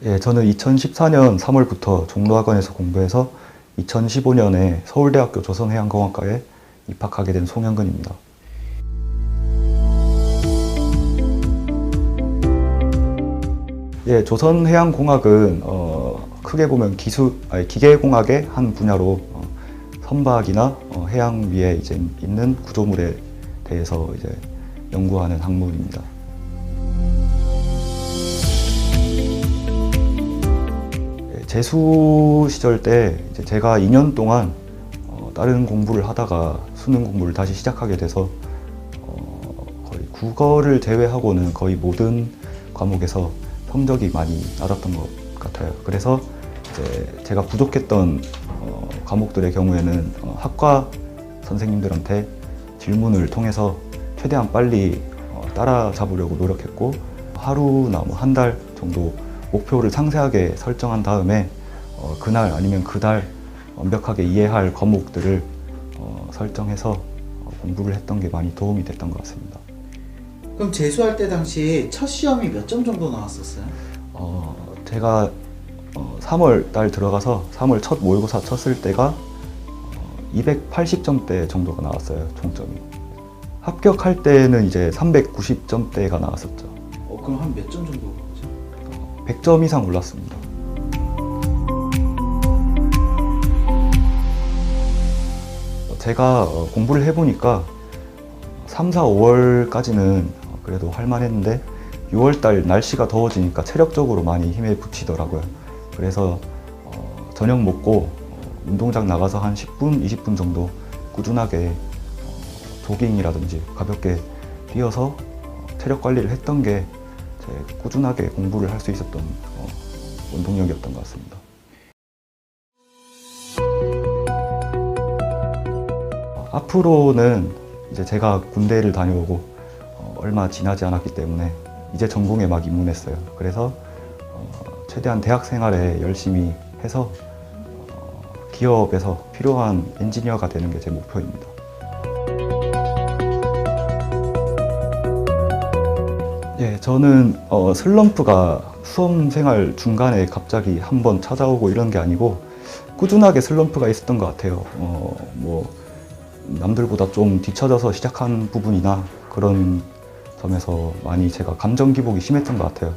예, 저는 2014년 3월부터 종로학원에서 공부해서 2015년에 서울대학교 조선해양공학과에 입학하게 된 송영근입니다. 예, 조선해양공학은 크게 보면 기계공학의 한 분야로 선박이나 해양 위에 이제 있는 구조물에 대해서 이제 연구하는 학문입니다. 재수 시절 때 이제 제가 2년 동안 다른 공부를 하다가 수능 공부를 다시 시작하게 돼서 거의 국어를 제외하고는 거의 모든 과목에서 성적이 많이 낮았던 것 같아요. 그래서 이제 제가 부족했던 과목들의 경우에는 학과 선생님들한테 질문을 통해서 최대한 빨리 따라잡으려고 노력했고, 하루나 뭐 한 달 정도 목표를 상세하게 설정한 다음에 그날 아니면 그달 완벽하게 이해할 과목들을 설정해서 공부를 했던 게 많이 도움이 됐던 것 같습니다. 그럼 재수할 때 당시 첫 시험이 몇 점 정도 나왔었어요? 제가 3월 달 들어가서 3월 첫 모의고사 쳤을 때가 280점대 정도가 나왔어요, 총점이. 합격할 때는 이제 390점대가 나왔었죠. 그럼 한 몇 점 정도 나오죠? 100점 이상 올랐습니다. 제가 공부를 해보니까 3, 4, 5월까지는 그래도 할만했는데 6월달 날씨가 더워지니까 체력적으로 많이 힘에 부치더라고요. 그래서 저녁 먹고 운동장 나가서 한 10분, 20분 정도 꾸준하게 조깅이라든지 가볍게 뛰어서 체력 관리를 했던 게 제 꾸준하게 공부를 할 수 있었던 원동력이었던 것 같습니다. 앞으로는 이제 제가 군대를 다녀오고 얼마 지나지 않았기 때문에 이제 전공에 막 입문했어요. 그래서 최대한 대학 생활에 열심히 해서 기업에서 필요한 엔지니어가 되는 게 제 목표입니다. 예, 저는 슬럼프가 수험 생활 중간에 갑자기 한번 찾아오고 이런 게 아니고 꾸준하게 슬럼프가 있었던 것 같아요. 뭐 남들보다 좀 뒤처져서 시작한 부분이나 그런 점에서 많이 제가 감정 기복이 심했던 것 같아요.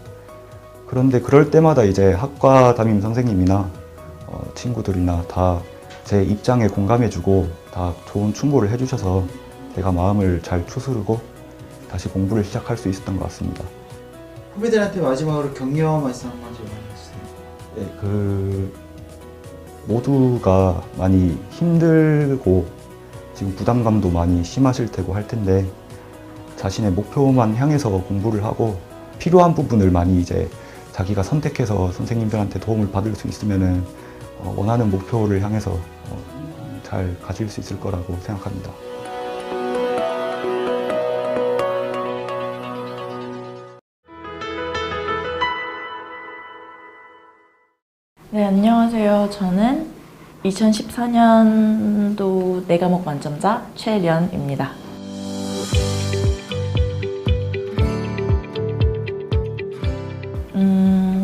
그런데 그럴 때마다 이제 학과 담임 선생님이나 친구들이나 다 제 입장에 공감해주고 다 좋은 충고를 해주셔서 제가 마음을 잘 추스르고 다시 공부를 시작할 수 있었던 것 같습니다. 후배들한테 마지막으로 격려 말씀 한마디 해주세요. 네, 모두가 많이 힘들고 지금 부담감도 많이 심하실 테고 할 텐데 자신의 목표만 향해서 공부를 하고 필요한 부분을 많이 이제 자기가 선택해서 선생님들한테 도움을 받을 수 있으면은 원하는 목표를 향해서 잘 가질 수 있을 거라고 생각합니다. 네, 안녕하세요. 저는 2014년도 4과목 만점자 최련입니다.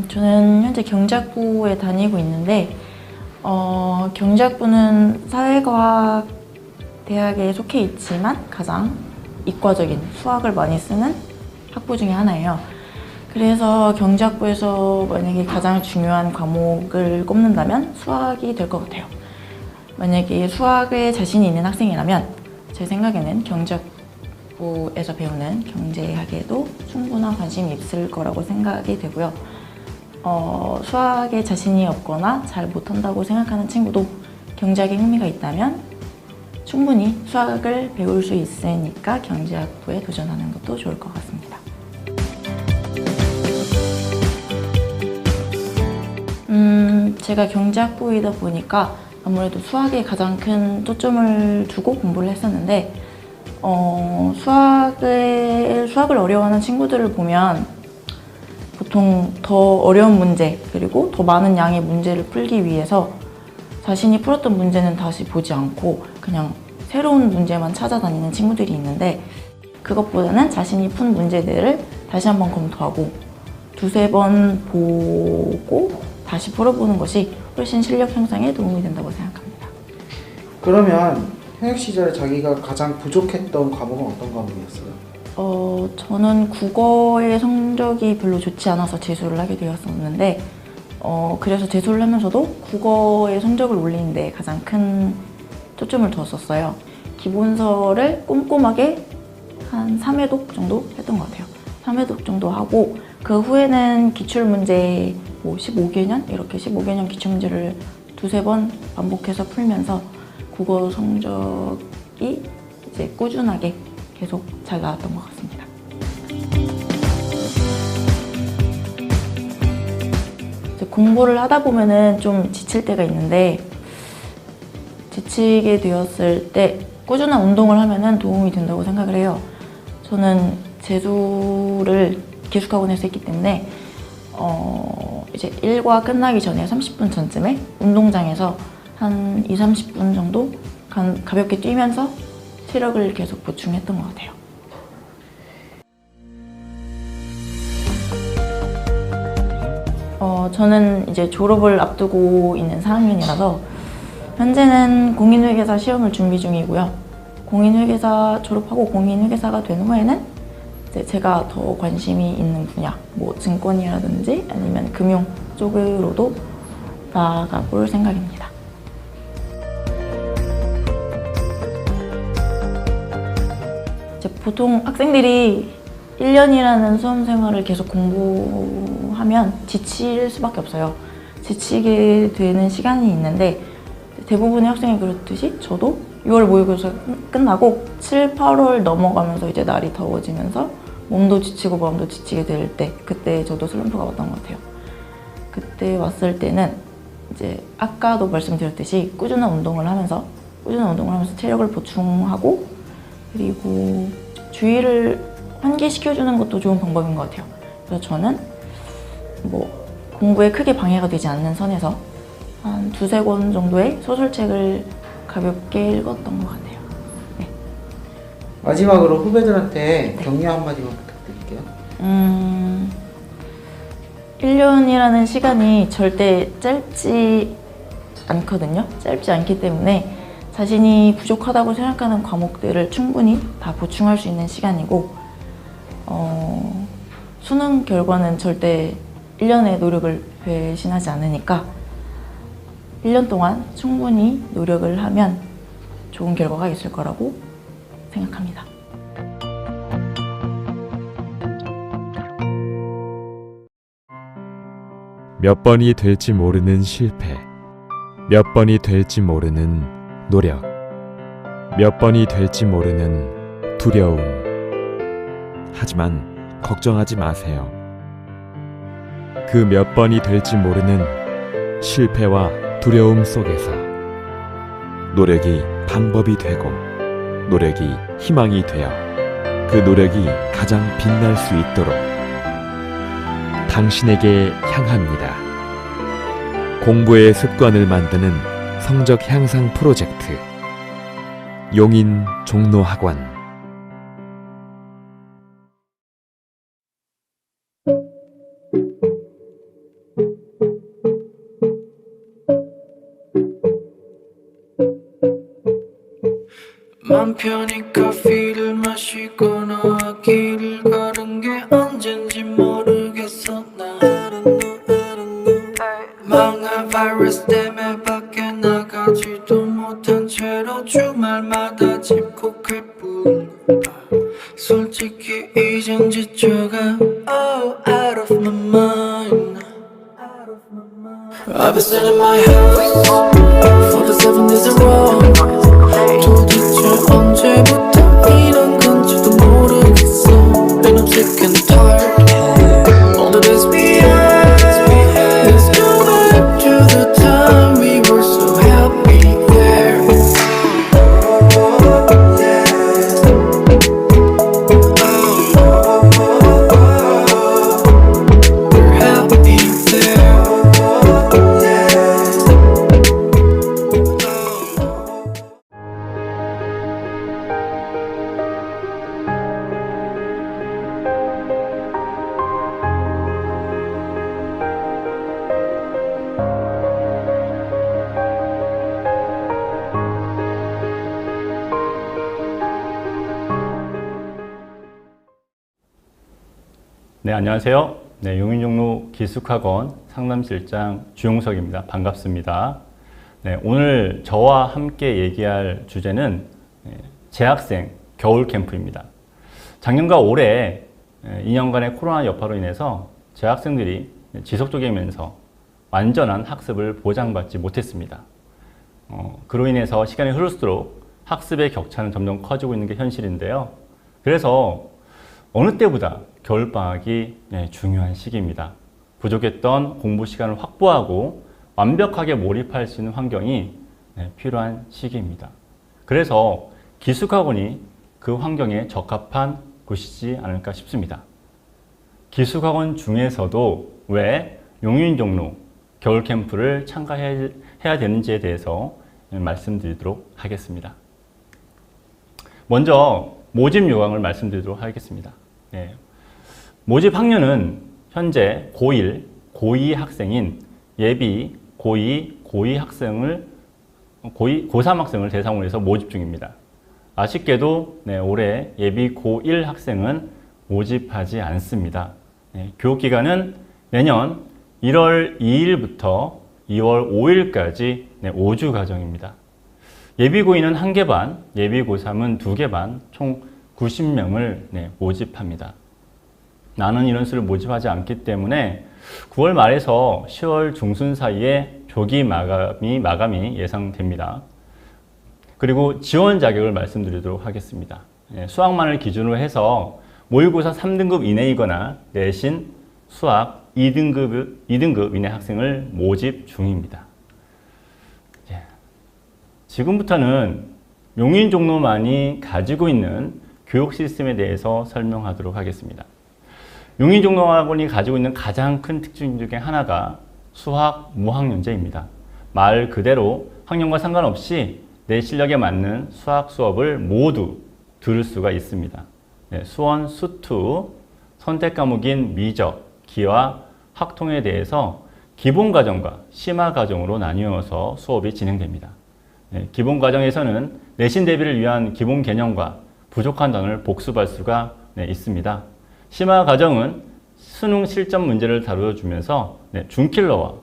저는 현재 경제학부에 다니고 있는데 경제학부는 사회과학 대학에 속해 있지만 가장 이과적인 수학을 많이 쓰는 학부 중에 하나예요. 그래서 경제학부에서 만약에 가장 중요한 과목을 꼽는다면 수학이 될 것 같아요. 만약에 수학에 자신이 있는 학생이라면 제 생각에는 경제학부에서 배우는 경제학에도 충분한 관심이 있을 거라고 생각이 되고요. 수학에 자신이 없거나 잘 못한다고 생각하는 친구도 경제학에 흥미가 있다면 충분히 수학을 배울 수 있으니까 경제학부에 도전하는 것도 좋을 것 같습니다. 제가 경제학부이다 보니까 아무래도 수학에 가장 큰 초점을 두고 공부를 했었는데 수학을 어려워하는 친구들을 보면 보통 더 어려운 문제 그리고 더 많은 양의 문제를 풀기 위해서 자신이 풀었던 문제는 다시 보지 않고 그냥 새로운 문제만 찾아다니는 친구들이 있는데 그것보다는 자신이 푼 문제들을 다시 한번 검토하고 두세 번 보고 다시 풀어보는 것이 훨씬 실력 형성에 도움이 된다고 생각합니다. 그러면 현역 시절에 자기가 가장 부족했던 과목은 어떤 과목이었어요? 저는 국어의 성적이 별로 좋지 않아서 재수를 하게 되었었는데 그래서 재수를 하면서도 국어의 성적을 올리는 데 가장 큰 초점을 두었었어요. 기본서를 꼼꼼하게 한 3회독 정도 했던 것 같아요. 3회독 정도 하고 그 후에는 기출문제 15개년 이렇게 15개년 기출문제를 두세 번 반복해서 풀면서 국어 성적이 이제 꾸준하게 계속 잘 나왔던 것 같습니다. 이제 공부를 하다 보면은 좀 지칠 때가 있는데 지치게 되었을 때 꾸준한 운동을 하면은 도움이 된다고 생각을 해요. 저는 재수를 기숙학원에서 했기 때문에 이제 일과 끝나기 전에 30분 전쯤에 운동장에서 한 20-30분 정도 가볍게 뛰면서 체력을 계속 보충했던 것 같아요. 저는 이제 졸업을 앞두고 있는 4학년이라서 현재는 공인회계사 시험을 준비 중이고요. 공인회계사 졸업하고 공인회계사가 된 후에는 이제 제가 더 관심이 있는 분야, 뭐 증권이라든지 아니면 금융 쪽으로도 나아가 볼 생각입니다. 이제 보통 학생들이 1년이라는 수험 생활을 계속 공부하면 지칠 수밖에 없어요. 지치게 되는 시간이 있는데 대부분의 학생이 그렇듯이 저도 6월 모의고사 끝나고 7, 8월 넘어가면서 이제 날이 더워지면서 몸도 지치고 마음도 지치게 될 때 그때 저도 슬럼프가 왔던 것 같아요. 그때 왔을 때는 이제 아까도 말씀드렸듯이 꾸준한 운동을 하면서 체력을 보충하고 그리고 주의를 환기시켜주는 것도 좋은 방법인 것 같아요. 그래서 저는 뭐 공부에 크게 방해가 되지 않는 선에서 한 두세 권 정도의 소설책을 가볍게 읽었던 것 같아요. 네. 마지막으로 후배들한테 격려 한마디만 부탁드릴게요. 1년이라는 시간이 절대 짧지 않거든요. 짧지 않기 때문에 자신이 부족하다고 생각하는 과목들을 충분히 다 보충할 수 있는 시간이고 수능 결과는 절대 1년의 노력을 배신하지 않으니까 1년 동안 충분히 노력을 하면 좋은 결과가 있을 거라고 생각합니다. 몇 번이 될지 모르는 실패, 몇 번이 될지 모르는 노력, 몇 번이 될지 모르는 두려움. 하지만 걱정하지 마세요. 그 몇 번이 될지 모르는 실패와 두려움 속에서 노력이 방법이 되고 노력이 희망이 되어 그 노력이 가장 빛날 수 있도록 당신에게 향합니다. 공부의 습관을 만드는 성적 향상 프로젝트 용인 종로학원. 맘 편히 커피를 마시거나 길을 걸은 게 언젠지 모르겠어 나 망할 바이러스 때문에 밖에 나가지도 못한 채로 주말마다 집콕할 뿐 솔직히 이젠 지쳐가 out of my mind I've been sitting in my house for the 7 days in a row 도대체 언제부터 이런 건지도 모르겠어 And I'm sick and tired All the days behind Let's go back to the time we were so happy there We're happy there 네, 안녕하세요. 네, 용인종로 기숙학원 상담실장 주용석입니다. 반갑습니다. 네, 오늘 저와 함께 얘기할 주제는 재학생 겨울 캠프입니다. 작년과 올해 2년간의 코로나 여파로 인해서 재학생들이 지속적이면서 완전한 학습을 보장받지 못했습니다. 그로 인해서 시간이 흐를수록 학습의 격차는 점점 커지고 있는 게 현실인데요. 그래서 어느 때보다 겨울방학이 중요한 시기입니다. 부족했던 공부 시간을 확보하고 완벽하게 몰입할 수 있는 환경이 필요한 시기입니다. 그래서 기숙학원이 그 환경에 적합한 곳이지 않을까 싶습니다. 기숙학원 중에서도 왜 용인종로 겨울 캠프를 참가해야 되는지에 대해서 말씀드리도록 하겠습니다. 먼저 모집 요강을 말씀드리도록 하겠습니다. 모집 학년은 현재 고1, 고2 학생인 예비 고2, 고3 학생을 대상으로 해서 모집 중입니다. 아쉽게도 올해 예비 고1 학생은 모집하지 않습니다. 교육기간은 내년 1월 2일부터 2월 5일까지 5주 과정입니다. 예비 고2는 1개 반, 예비 고3은 2개 반, 총 90명을 모집합니다. 나는 인원수를 모집하지 않기 때문에 9월 말에서 10월 중순 사이에 조기 마감이 예상됩니다. 그리고 지원 자격을 말씀드리도록 하겠습니다. 수학만을 기준으로 해서 모의고사 3등급 이내이거나 내신 수학 2등급 이내 학생을 모집 중입니다. 지금부터는 용인종로만이 가지고 있는 교육 시스템에 대해서 설명하도록 하겠습니다. 용인종로학원이 가지고 있는 가장 큰 특징 중에 하나가 수학 무학년제입니다. 말 그대로 학년과 상관없이 내 실력에 맞는 수학 수업을 모두 들을 수가 있습니다. 수원, 수투, 선택 과목인 미적, 기와 학통에 대해서 기본 과정과 심화 과정으로 나뉘어서 수업이 진행됩니다. 기본 과정에서는 내신 대비를 위한 기본 개념과 부족한 단어를 복습할 수가 있습니다. 심화 과정은 수능 실전 문제를 다루어주면서 준킬러와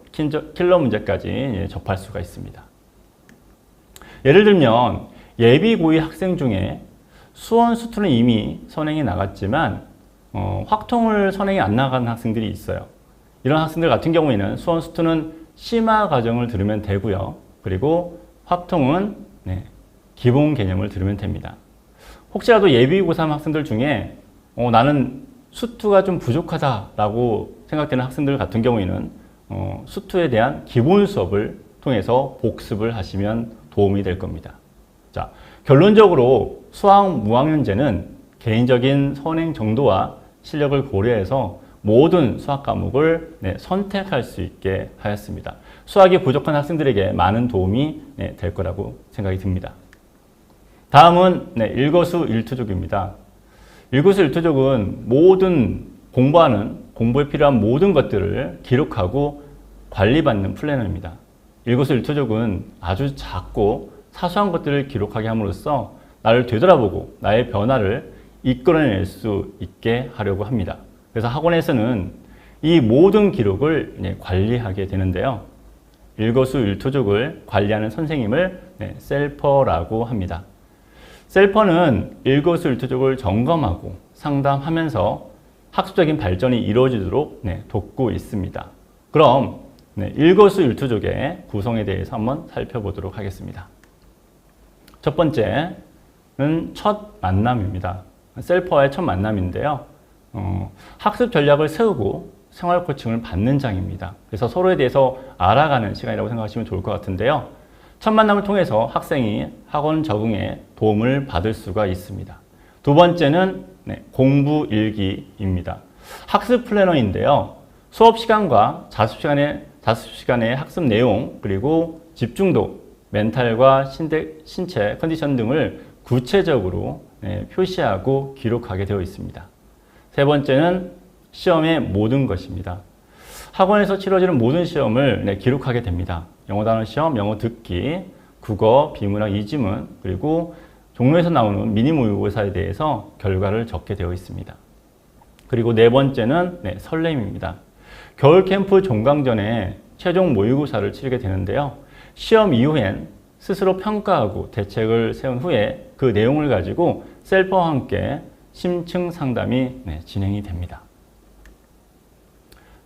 킬러 문제까지 접할 수가 있습니다. 예를 들면 예비 고2 학생 중에 수원, 수투는 이미 선행이 나갔지만 확통을 선행이 안 나가는 학생들이 있어요. 이런 학생들 같은 경우에는 수원, 수투는 심화 과정을 들으면 되고요. 그리고 확통은 기본 개념을 들으면 됩니다. 혹시라도 예비 고3 학생들 중에 나는 수투가 좀 부족하다라고 생각되는 학생들 같은 경우에는 수투에 대한 기본 수업을 통해서 복습을 하시면 도움이 될 겁니다. 자, 결론적으로 수학 무학년제는 개인적인 선행 정도와 실력을 고려해서 모든 수학 과목을 선택할 수 있게 하였습니다. 수학이 부족한 학생들에게 많은 도움이 될 거라고 생각이 듭니다. 다음은 일거수일투족입니다. 일거수일투족은 모든 공부에 필요한 모든 것들을 기록하고 관리받는 플래너입니다. 일거수일투족은 아주 작고 사소한 것들을 기록하게 함으로써 나를 되돌아보고 나의 변화를 이끌어낼 수 있게 하려고 합니다. 그래서 학원에서는 이 모든 기록을 관리하게 되는데요. 일거수일투족을 관리하는 선생님을 셀퍼라고 합니다. 셀퍼는 일거수일투족을 점검하고 상담하면서 학습적인 발전이 이루어지도록 돕고 있습니다. 그럼 일거수일투족의 구성에 대해서 한번 살펴보도록 하겠습니다. 첫 번째는 첫 만남입니다. 셀퍼와의 첫 만남인데요. 학습 전략을 세우고 생활 코칭을 받는 장입니다. 그래서 서로에 대해서 알아가는 시간이라고 생각하시면 좋을 것 같은데요. 첫 만남을 통해서 학생이 학원 적응에 도움을 받을 수가 있습니다. 두 번째는 공부 일기입니다. 학습 플래너인데요. 수업 시간과 자습 시간의 학습 내용, 그리고 집중도, 멘탈과 신체 컨디션 등을 구체적으로 표시하고 기록하게 되어 있습니다. 세 번째는 시험의 모든 것입니다. 학원에서 치러지는 모든 시험을 기록하게 됩니다. 영어 단어 시험, 영어 듣기, 국어, 비문학, 이지문, 그리고 종로에서 나오는 미니 모의고사에 대해서 결과를 적게 되어 있습니다. 그리고 네 번째는 설렘입니다. 겨울 캠프 종강 전에 최종 모의고사를 치르게 되는데요. 시험 이후엔 스스로 평가하고 대책을 세운 후에 그 내용을 가지고 셀프와 함께 심층 상담이 진행이 됩니다.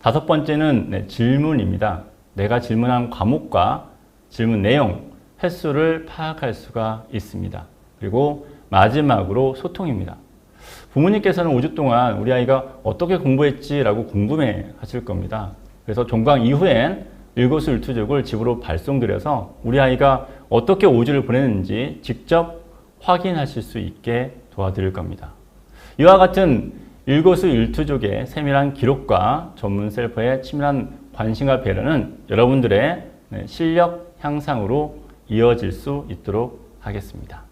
다섯 번째는 질문입니다. 내가 질문한 과목과 질문 내용, 횟수를 파악할 수가 있습니다. 그리고 마지막으로 소통입니다. 부모님께서는 5주 동안 우리 아이가 어떻게 공부했지라고 궁금해 하실 겁니다. 그래서 종강 이후엔 일거수일투족을 집으로 발송드려서 우리 아이가 어떻게 5주를 보냈는지 직접 확인하실 수 있게 도와드릴 겁니다. 이와 같은 일거수일투족의 세밀한 기록과 전문 셀프의 치밀한 관심과 배려는 여러분들의 실력 향상으로 이어질 수 있도록 하겠습니다.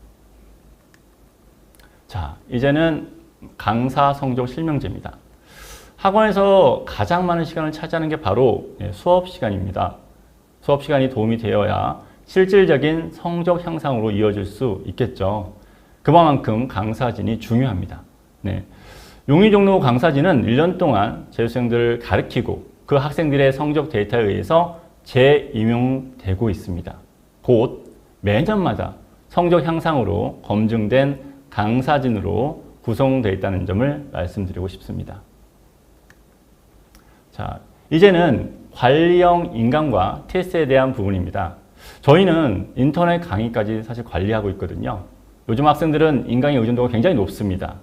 자, 이제는 강사 성적 실명제입니다. 학원에서 가장 많은 시간을 차지하는 게 바로 수업 시간입니다. 수업 시간이 도움이 되어야 실질적인 성적 향상으로 이어질 수 있겠죠. 그만큼 강사진이 중요합니다. 용의종로 강사진은 1년 동안 재수생들을 가르치고 그 학생들의 성적 데이터에 의해서 재임용되고 있습니다. 곧 매년마다 성적 향상으로 검증된 강사진으로 구성되어 있다는 점을 말씀드리고 싶습니다. 자, 이제는 관리형 인강과 테스트에 대한 부분입니다. 저희는 인터넷 강의까지 사실 관리하고 있거든요. 요즘 학생들은 인강의 의존도가 굉장히 높습니다.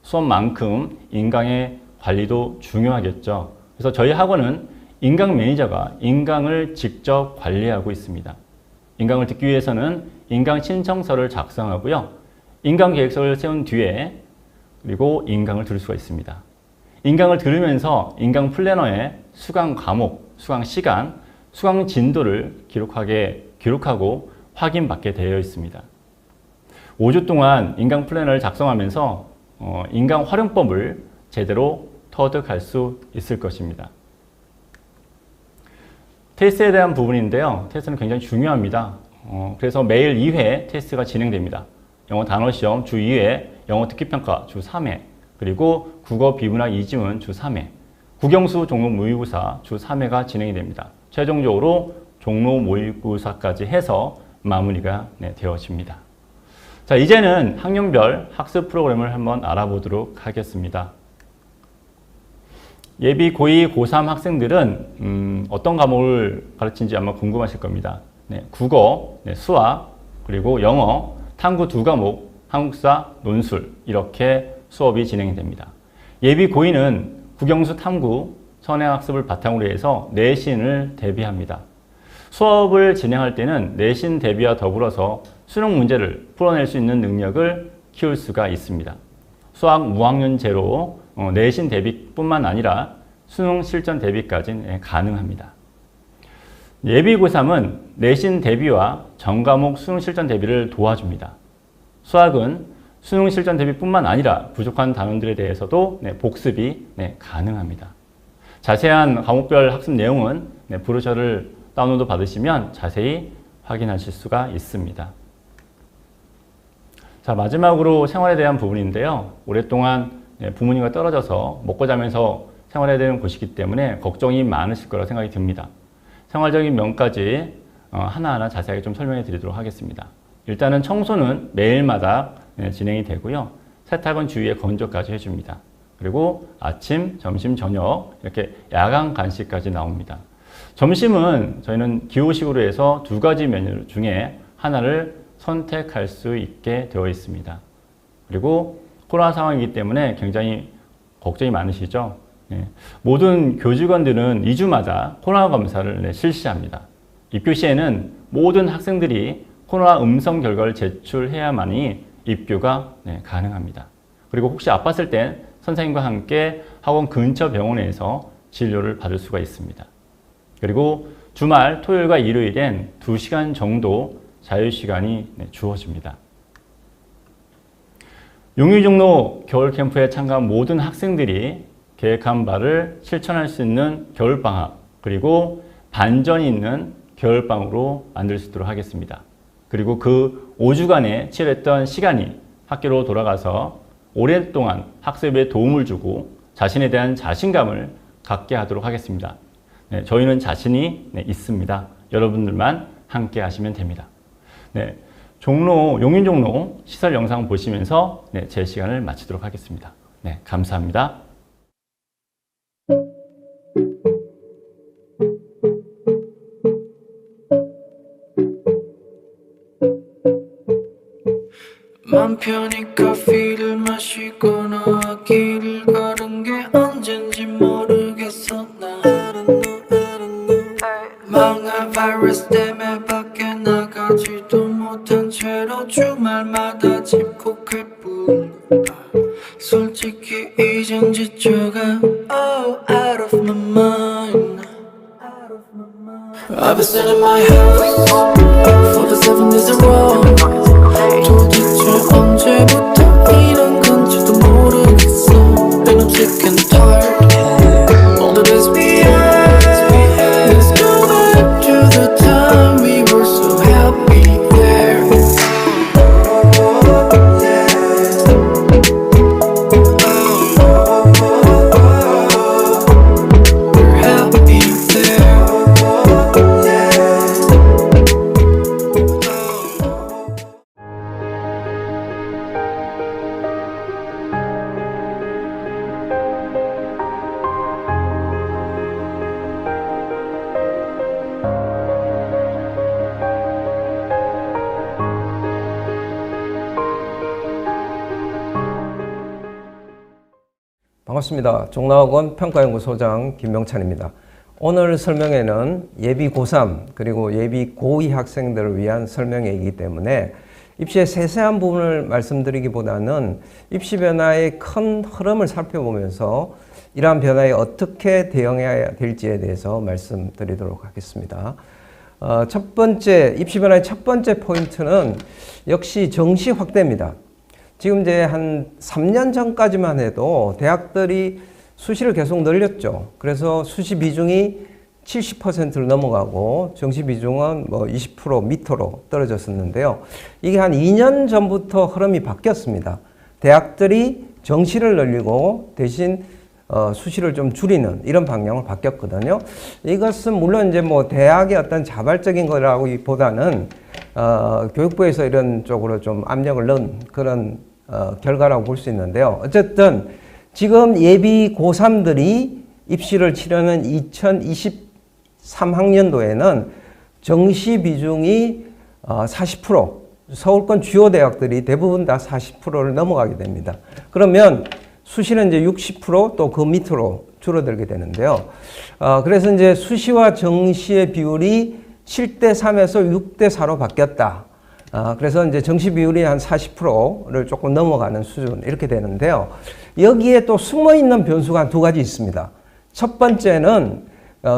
수업만큼 인강의 관리도 중요하겠죠. 그래서 저희 학원은 인강 매니저가 인강을 직접 관리하고 있습니다. 인강을 듣기 위해서는 인강 신청서를 작성하고요. 인강 계획서를 세운 뒤에 그리고 인강을 들을 수가 있습니다. 인강을 들으면서 인강 플래너에 수강 과목, 수강 시간, 수강 진도를 기록하고 확인받게 되어 있습니다. 5주 동안 인강 플래너를 작성하면서 인강 활용법을 제대로 터득할 수 있을 것입니다. 테스트에 대한 부분인데요. 테스트는 굉장히 중요합니다. 그래서 매일 2회 테스트가 진행됩니다. 영어 단어시험 주 2회, 영어 듣기평가 주 3회, 그리고 국어 비문학 이지문 주 3회, 국영수 종로 모의고사 주 3회가 진행이 됩니다. 최종적으로 종로 모의고사까지 해서 마무리가 되어집니다. 자, 이제는 학년별 학습 프로그램을 한번 알아보도록 하겠습니다. 예비 고2, 고3 학생들은 어떤 과목을 가르치는지 아마 궁금하실 겁니다. 국어, 수학, 그리고 영어, 탐구 2과목, 한국사, 논술 이렇게 수업이 진행이 됩니다. 예비 고2는 국영수 탐구, 선행학습을 바탕으로 해서 내신을 대비합니다. 수업을 진행할 때는 내신 대비와 더불어서 수능 문제를 풀어낼 수 있는 능력을 키울 수가 있습니다. 수학 무학년제로 내신 대비뿐만 아니라 수능 실전 대비까지 가능합니다. 예비 고3은 내신 대비와 전과목 수능 실전 대비를 도와줍니다. 수학은 수능 실전 대비뿐만 아니라 부족한 단원들에 대해서도 복습이 가능합니다. 자세한 과목별 학습 내용은 브로셔를 다운로드 받으시면 자세히 확인하실 수가 있습니다. 자, 마지막으로 생활에 대한 부분인데요. 오랫동안 부모님과 떨어져서 먹고 자면서 생활해야 되는 곳이기 때문에 걱정이 많으실 거라 생각이 듭니다. 생활적인 면까지 하나하나 자세하게 좀 설명해 드리도록 하겠습니다. 일단은 청소는 매일마다 진행이 되고요. 세탁은 주위에 건조까지 해줍니다. 그리고 아침, 점심, 저녁 이렇게 야간 간식까지 나옵니다. 점심은 저희는 기호식으로 해서 2가지 메뉴 중에 하나를 선택할 수 있게 되어 있습니다. 그리고 코로나 상황이기 때문에 굉장히 걱정이 많으시죠? 모든 교직원들은 2주마다 코로나 검사를 실시합니다. 입교 시에는 모든 학생들이 코로나 음성 결과를 제출해야만이 입교가 가능합니다. 그리고 혹시 아팠을 땐 선생님과 함께 학원 근처 병원에서 진료를 받을 수가 있습니다. 그리고 주말 토요일과 일요일엔 2시간 정도 자유시간이 주어집니다. 용의종로 겨울캠프에 참가한 모든 학생들이 계획한 바를 실천할 수 있는 겨울방학, 그리고 반전이 있는 겨울방으로 만들 수 있도록 하겠습니다. 그리고 그 5주간에 치료했던 시간이 학교로 돌아가서 오랫동안 학습에 도움을 주고 자신에 대한 자신감을 갖게 하도록 하겠습니다. 네, 저희는 자신이 있습니다. 여러분들만 함께 하시면 됩니다. 네, 용인 종로 시설 영상 보시면서 제 시간을 마치도록 하겠습니다. 네, 감사합니다. 맘 편히 커피를 마시거나 길을 걸은 게 언젠지 모르겠어 나 망할 바이러스 때문에 밖에 나가지도 못한 채로 주말마다 집콕할 뿐 솔직히 이젠 지쳐가 out of my mind I've been sitting in my house for the 7 days in a row 도대체 언제부터 이런 건지도 모르겠어 And I'm sick and tired All the days behind Let's go back to the time we were so happy there We're happy there 반갑습니다. 종로학원 평가연구소장 김명찬입니다. 오늘 설명회는 예비 고3 그리고 예비 고2 학생들을 위한 설명회이기 때문에 입시의 세세한 부분을 말씀드리기보다는 입시 변화의 큰 흐름을 살펴보면서 이러한 변화에 어떻게 대응해야 될지에 대해서 말씀드리도록 하겠습니다. 첫 번째, 입시 변화의 첫 번째 포인트는 역시 정시 확대입니다. 지금 이제 한 3년 전까지만 해도 대학들이 수시를 계속 늘렸죠. 그래서 수시 비중이 70%를 넘어가고 정시 비중은 뭐 20% 밑으로 떨어졌었는데요. 이게 한 2년 전부터 흐름이 바뀌었습니다. 대학들이 정시를 늘리고 대신 수시를 좀 줄이는 이런 방향으로 바뀌었거든요. 이것은 물론 이제 뭐 대학의 어떤 자발적인 거라기보다는 교육부에서 이런 쪽으로 좀 압력을 넣은 그런 결과라고 볼 수 있는데요. 어쨌든 지금 예비 고3들이 입시를 치르는 2023학년도에는 정시 비중이 40%, 서울권 주요 대학들이 대부분 다 40%를 넘어가게 됩니다. 그러면 수시는 이제 60% 또 그 밑으로 줄어들게 되는데요. 그래서 이제 수시와 정시의 비율이 7대 3에서 6대 4로 바뀌었다. 그래서 이제 정시 비율이 한 40%를 조금 넘어가는 수준 이렇게 되는데요. 여기에 또 숨어 있는 변수가 두 가지 있습니다. 첫 번째는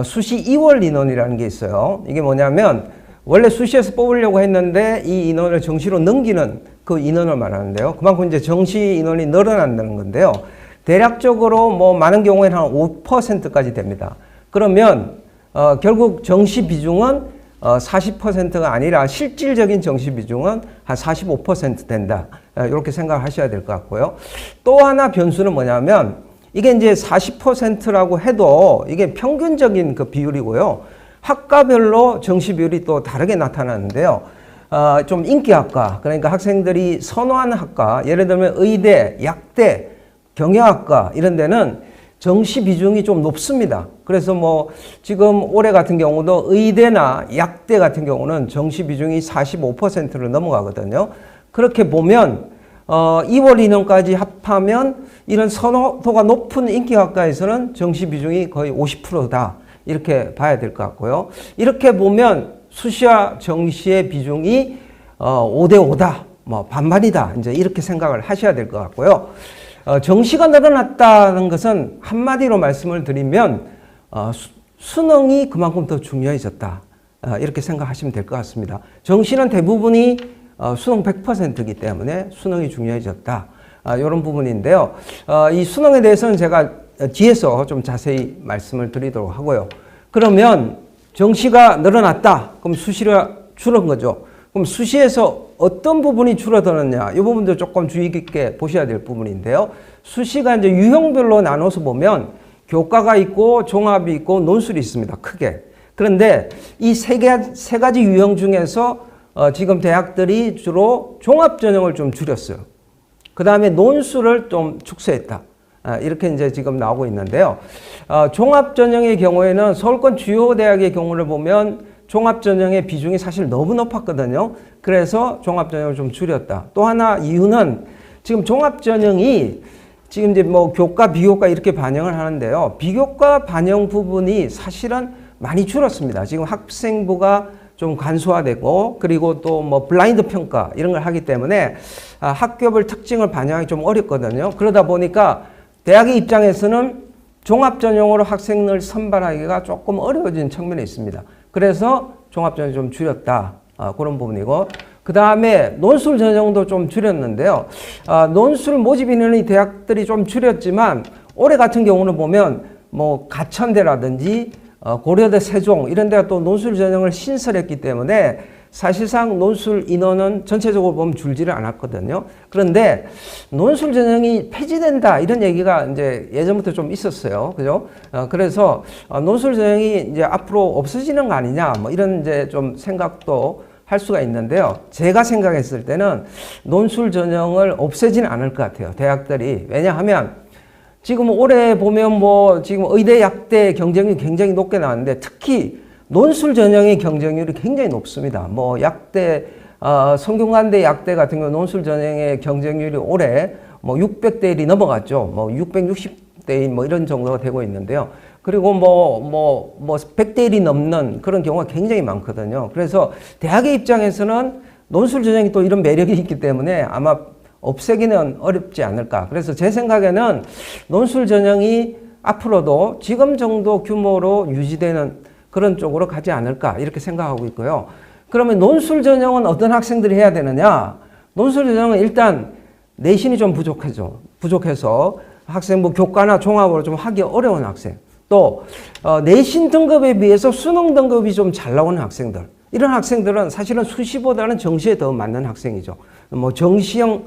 수시 2월 인원이라는 게 있어요. 이게 뭐냐면 원래 수시에서 뽑으려고 했는데 이 인원을 정시로 넘기는 그 인원을 말하는데요. 그만큼 이제 정시 인원이 늘어난다는 건데요. 대략적으로 뭐 많은 경우에는 한 5%까지 됩니다. 그러면 결국 정시 비중은 40%가 아니라 실질적인 정시 비중은 한 45% 된다. 이렇게 생각하셔야 될 것 같고요. 또 하나 변수는 뭐냐면 이게 이제 40%라고 해도 이게 평균적인 그 비율이고요. 학과별로 정시 비율이 또 다르게 나타나는데요. 좀 인기학과, 그러니까 학생들이 선호하는 학과, 예를 들면 의대, 약대, 경영학과 이런 데는 정시 비중이 좀 높습니다. 그래서 뭐 지금 올해 같은 경우도 의대나 약대 같은 경우는 정시 비중이 45%를 넘어가거든요. 그렇게 보면 2월 인원까지 합하면 이런 선호도가 높은 인기학과에서는 정시 비중이 거의 50%다. 이렇게 봐야 될 것 같고요. 이렇게 보면 수시와 정시의 비중이 5대 5다. 뭐 반반이다. 이제 이렇게 생각을 하셔야 될 것 같고요. 정시가 늘어났다는 것은 한마디로 말씀을 드리면 수능이 그만큼 더 중요해졌다. 이렇게 생각하시면 될 것 같습니다. 정시는 대부분이 수능 100%이기 때문에 수능이 중요해졌다. 이런 부분인데요. 이 수능에 대해서는 제가 뒤에서 좀 자세히 말씀을 드리도록 하고요. 그러면 정시가 늘어났다. 그럼 수시가 줄은 거죠. 그럼 수시에서 어떤 부분이 줄어드느냐 이 부분도 조금 주의 깊게 보셔야 될 부분인데요. 수시가 이제 유형별로 나눠서 보면 교과가 있고 종합이 있고 논술이 있습니다. 크게. 그런데 이 세 가지 유형 중에서 지금 대학들이 주로 종합 전형을 좀 줄였어요. 그 다음에 논술을 좀 축소했다. 이렇게 이제 지금 나오고 있는데요. 종합 전형의 경우에는 서울권 주요 대학의 경우를 보면 종합 전형의 비중이 사실 너무 높았거든요. 그래서 종합 전형을 좀 줄였다. 또 하나 이유는 지금 종합 전형이 지금 이제 뭐 교과, 비교과 이렇게 반영을 하는데요. 비교과 반영 부분이 사실은 많이 줄었습니다. 지금 학생부가 좀 간소화되고 그리고 또 뭐 블라인드 평가 이런 걸 하기 때문에 학교별 특징을 반영하기 좀 어렵거든요. 그러다 보니까 대학의 입장에서는 종합 전형으로 학생을 선발하기가 조금 어려워진 측면이 있습니다. 그래서 종합 전형을 좀 줄였다. 그런 부분이고 그 다음에 논술 전형도 좀 줄였는데요. 논술 모집 인원이 대학들이 좀 줄였지만 올해 같은 경우는 보면 뭐 가천대라든지 고려대 세종 이런 데가 또 논술 전형을 신설했기 때문에 사실상 논술 인원은 전체적으로 보면 줄지를 않았거든요. 그런데 논술 전형이 폐지된다 이런 얘기가 이제 예전부터 좀 있었어요. 그죠? 그래서 논술 전형이 이제 앞으로 없어지는 거 아니냐 뭐 이런 이제 좀 생각도 할 수가 있는데요. 제가 생각했을 때는 논술 전형을 없애지는 않을 것 같아요. 대학들이. 왜냐하면 지금 올해 보면 뭐 지금 의대 약대 경쟁률이 굉장히 높게 나왔는데 특히 논술 전형의 경쟁률이 굉장히 높습니다. 뭐 약대, 성균관대 약대 같은 경우 논술 전형의 경쟁률이 올해 뭐 600대 1이 넘어갔죠. 뭐 660대 1 뭐 이런 정도가 되고 있는데요. 그리고 뭐 100대 1이 넘는 그런 경우가 굉장히 많거든요. 그래서 대학의 입장에서는 논술 전형이 또 이런 매력이 있기 때문에 아마 없애기는 어렵지 않을까. 그래서 제 생각에는 논술 전형이 앞으로도 지금 정도 규모로 유지되는 그런 쪽으로 가지 않을까 이렇게 생각하고 있고요. 그러면 논술 전형은 어떤 학생들이 해야 되느냐? 논술 전형은 일단 내신이 좀 부족해서 학생부 교과나 종합으로 좀 하기 어려운 학생. 또 내신 등급에 비해서 수능 등급이 좀 잘 나오는 학생들. 이런 학생들은 사실은 수시보다는 정시에 더 맞는 학생이죠. 뭐 정시형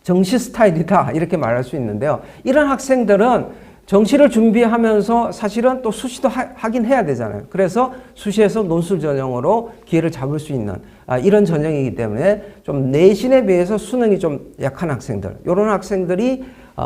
정시 스타일이다 이렇게 말할 수 있는데요. 이런 학생들은 정시를 준비하면서 사실은 또 수시도 하긴 해야 되잖아요. 그래서 수시에서 논술 전형으로 기회를 잡을 수 있는 이런 전형이기 때문에 좀 내신에 비해서 수능이 좀 약한 학생들, 이런 학생들이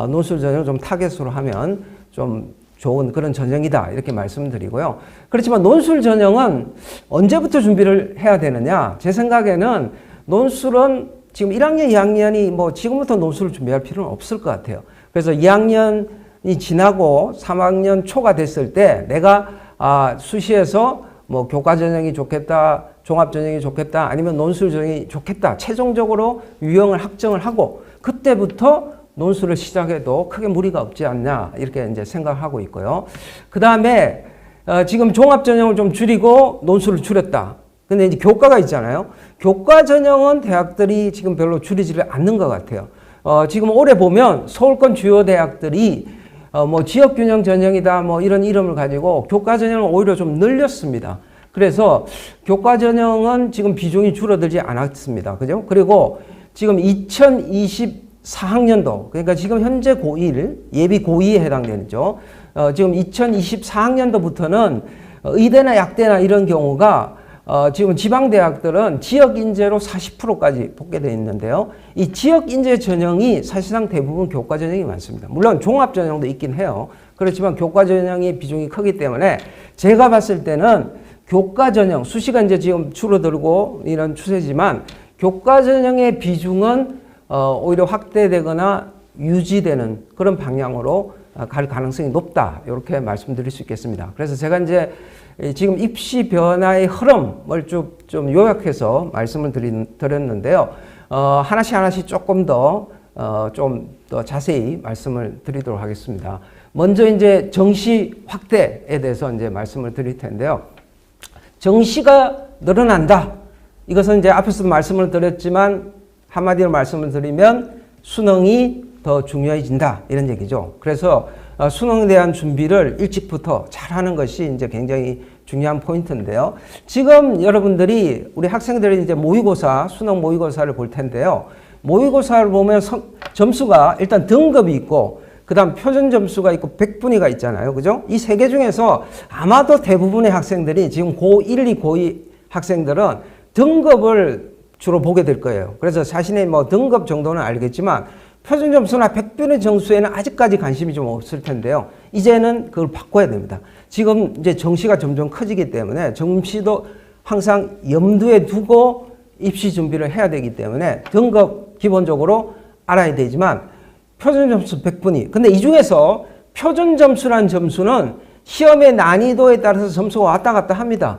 논술 전형을 좀 타겟으로 하면 좀 좋은 그런 전형이다 이렇게 말씀드리고요. 그렇지만 논술 전형은 언제부터 준비를 해야 되느냐? 제 생각에는 논술은 지금 1학년, 2학년이 뭐 지금부터 논술을 준비할 필요는 없을 것 같아요. 그래서 2학년이 지나고 3학년 초가 됐을 때 내가 수시에서 뭐 교과 전형이 좋겠다, 종합 전형이 좋겠다, 아니면 논술 전형이 좋겠다. 최종적으로 유형을 확정을 하고 그때부터 논술을 시작해도 크게 무리가 없지 않냐 이렇게 이제 생각하고 있고요. 그 다음에 지금 종합 전형을 좀 줄이고 논술을 줄였다. 근데 이제 교과가 있잖아요. 교과 전형은 대학들이 지금 별로 줄이지를 않는 것 같아요. 지금 올해 보면 서울권 주요 대학들이 뭐 지역균형 전형이다 뭐 이런 이름을 가지고 교과 전형을 오히려 좀 늘렸습니다. 그래서 교과 전형은 지금 비중이 줄어들지 않았습니다. 그죠? 그리고 지금 2024학년도, 그러니까 지금 현재 고1, 예비 고2에 해당되죠. 지금 2024학년도부터는 의대나 약대나 이런 경우가 지금 지방대학들은 지역인재로 40%까지 복귀되어 있는데요. 이 지역인재 전형이 사실상 대부분 교과 전형이 많습니다. 물론 종합 전형도 있긴 해요. 그렇지만 교과 전형의 비중이 크기 때문에 제가 봤을 때는 교과 전형, 수시가 이제 지금 줄어들고 이런 추세지만 교과 전형의 비중은 오히려 확대되거나 유지되는 그런 방향으로 갈 가능성이 높다. 이렇게 말씀드릴 수 있겠습니다. 그래서 제가 이제 지금 입시 변화의 흐름을 좀 요약해서 말씀을 드렸는데요. 하나씩 조금 더 자세히 말씀을 드리도록 하겠습니다. 먼저 이제 정시 확대에 대해서 이제 말씀을 드릴 텐데요. 정시가 늘어난다. 이것은 이제 앞에서 말씀을 드렸지만 한마디로 말씀을 드리면 수능이 더 중요해진다. 이런 얘기죠. 그래서 수능에 대한 준비를 일찍부터 잘하는 것이 이제 굉장히 중요한 포인트인데요. 지금 여러분들이 우리 학생들이 이제 모의고사, 수능 모의고사를 볼 텐데요. 모의고사를 보면 점수가 일단 등급이 있고 그다음 표준 점수가 있고 백분위가 있잖아요. 그죠? 이 세 개 중에서 아마도 대부분의 학생들이 지금 고1, 2, 고2 학생들은 등급을 주로 보게 될 거예요. 그래서 자신의 뭐 등급 정도는 알겠지만 표준 점수나 백분위 점수에는 아직까지 관심이 좀 없을 텐데요. 이제는 그걸 바꿔야 됩니다. 지금 이제 정시가 점점 커지기 때문에 정시도 항상 염두에 두고 입시 준비를 해야 되기 때문에 등급 기본적으로 알아야 되지만 표준 점수 백분위. 근데 이 중에서 표준 점수라는 점수는 시험의 난이도에 따라서 점수가 왔다 갔다 합니다.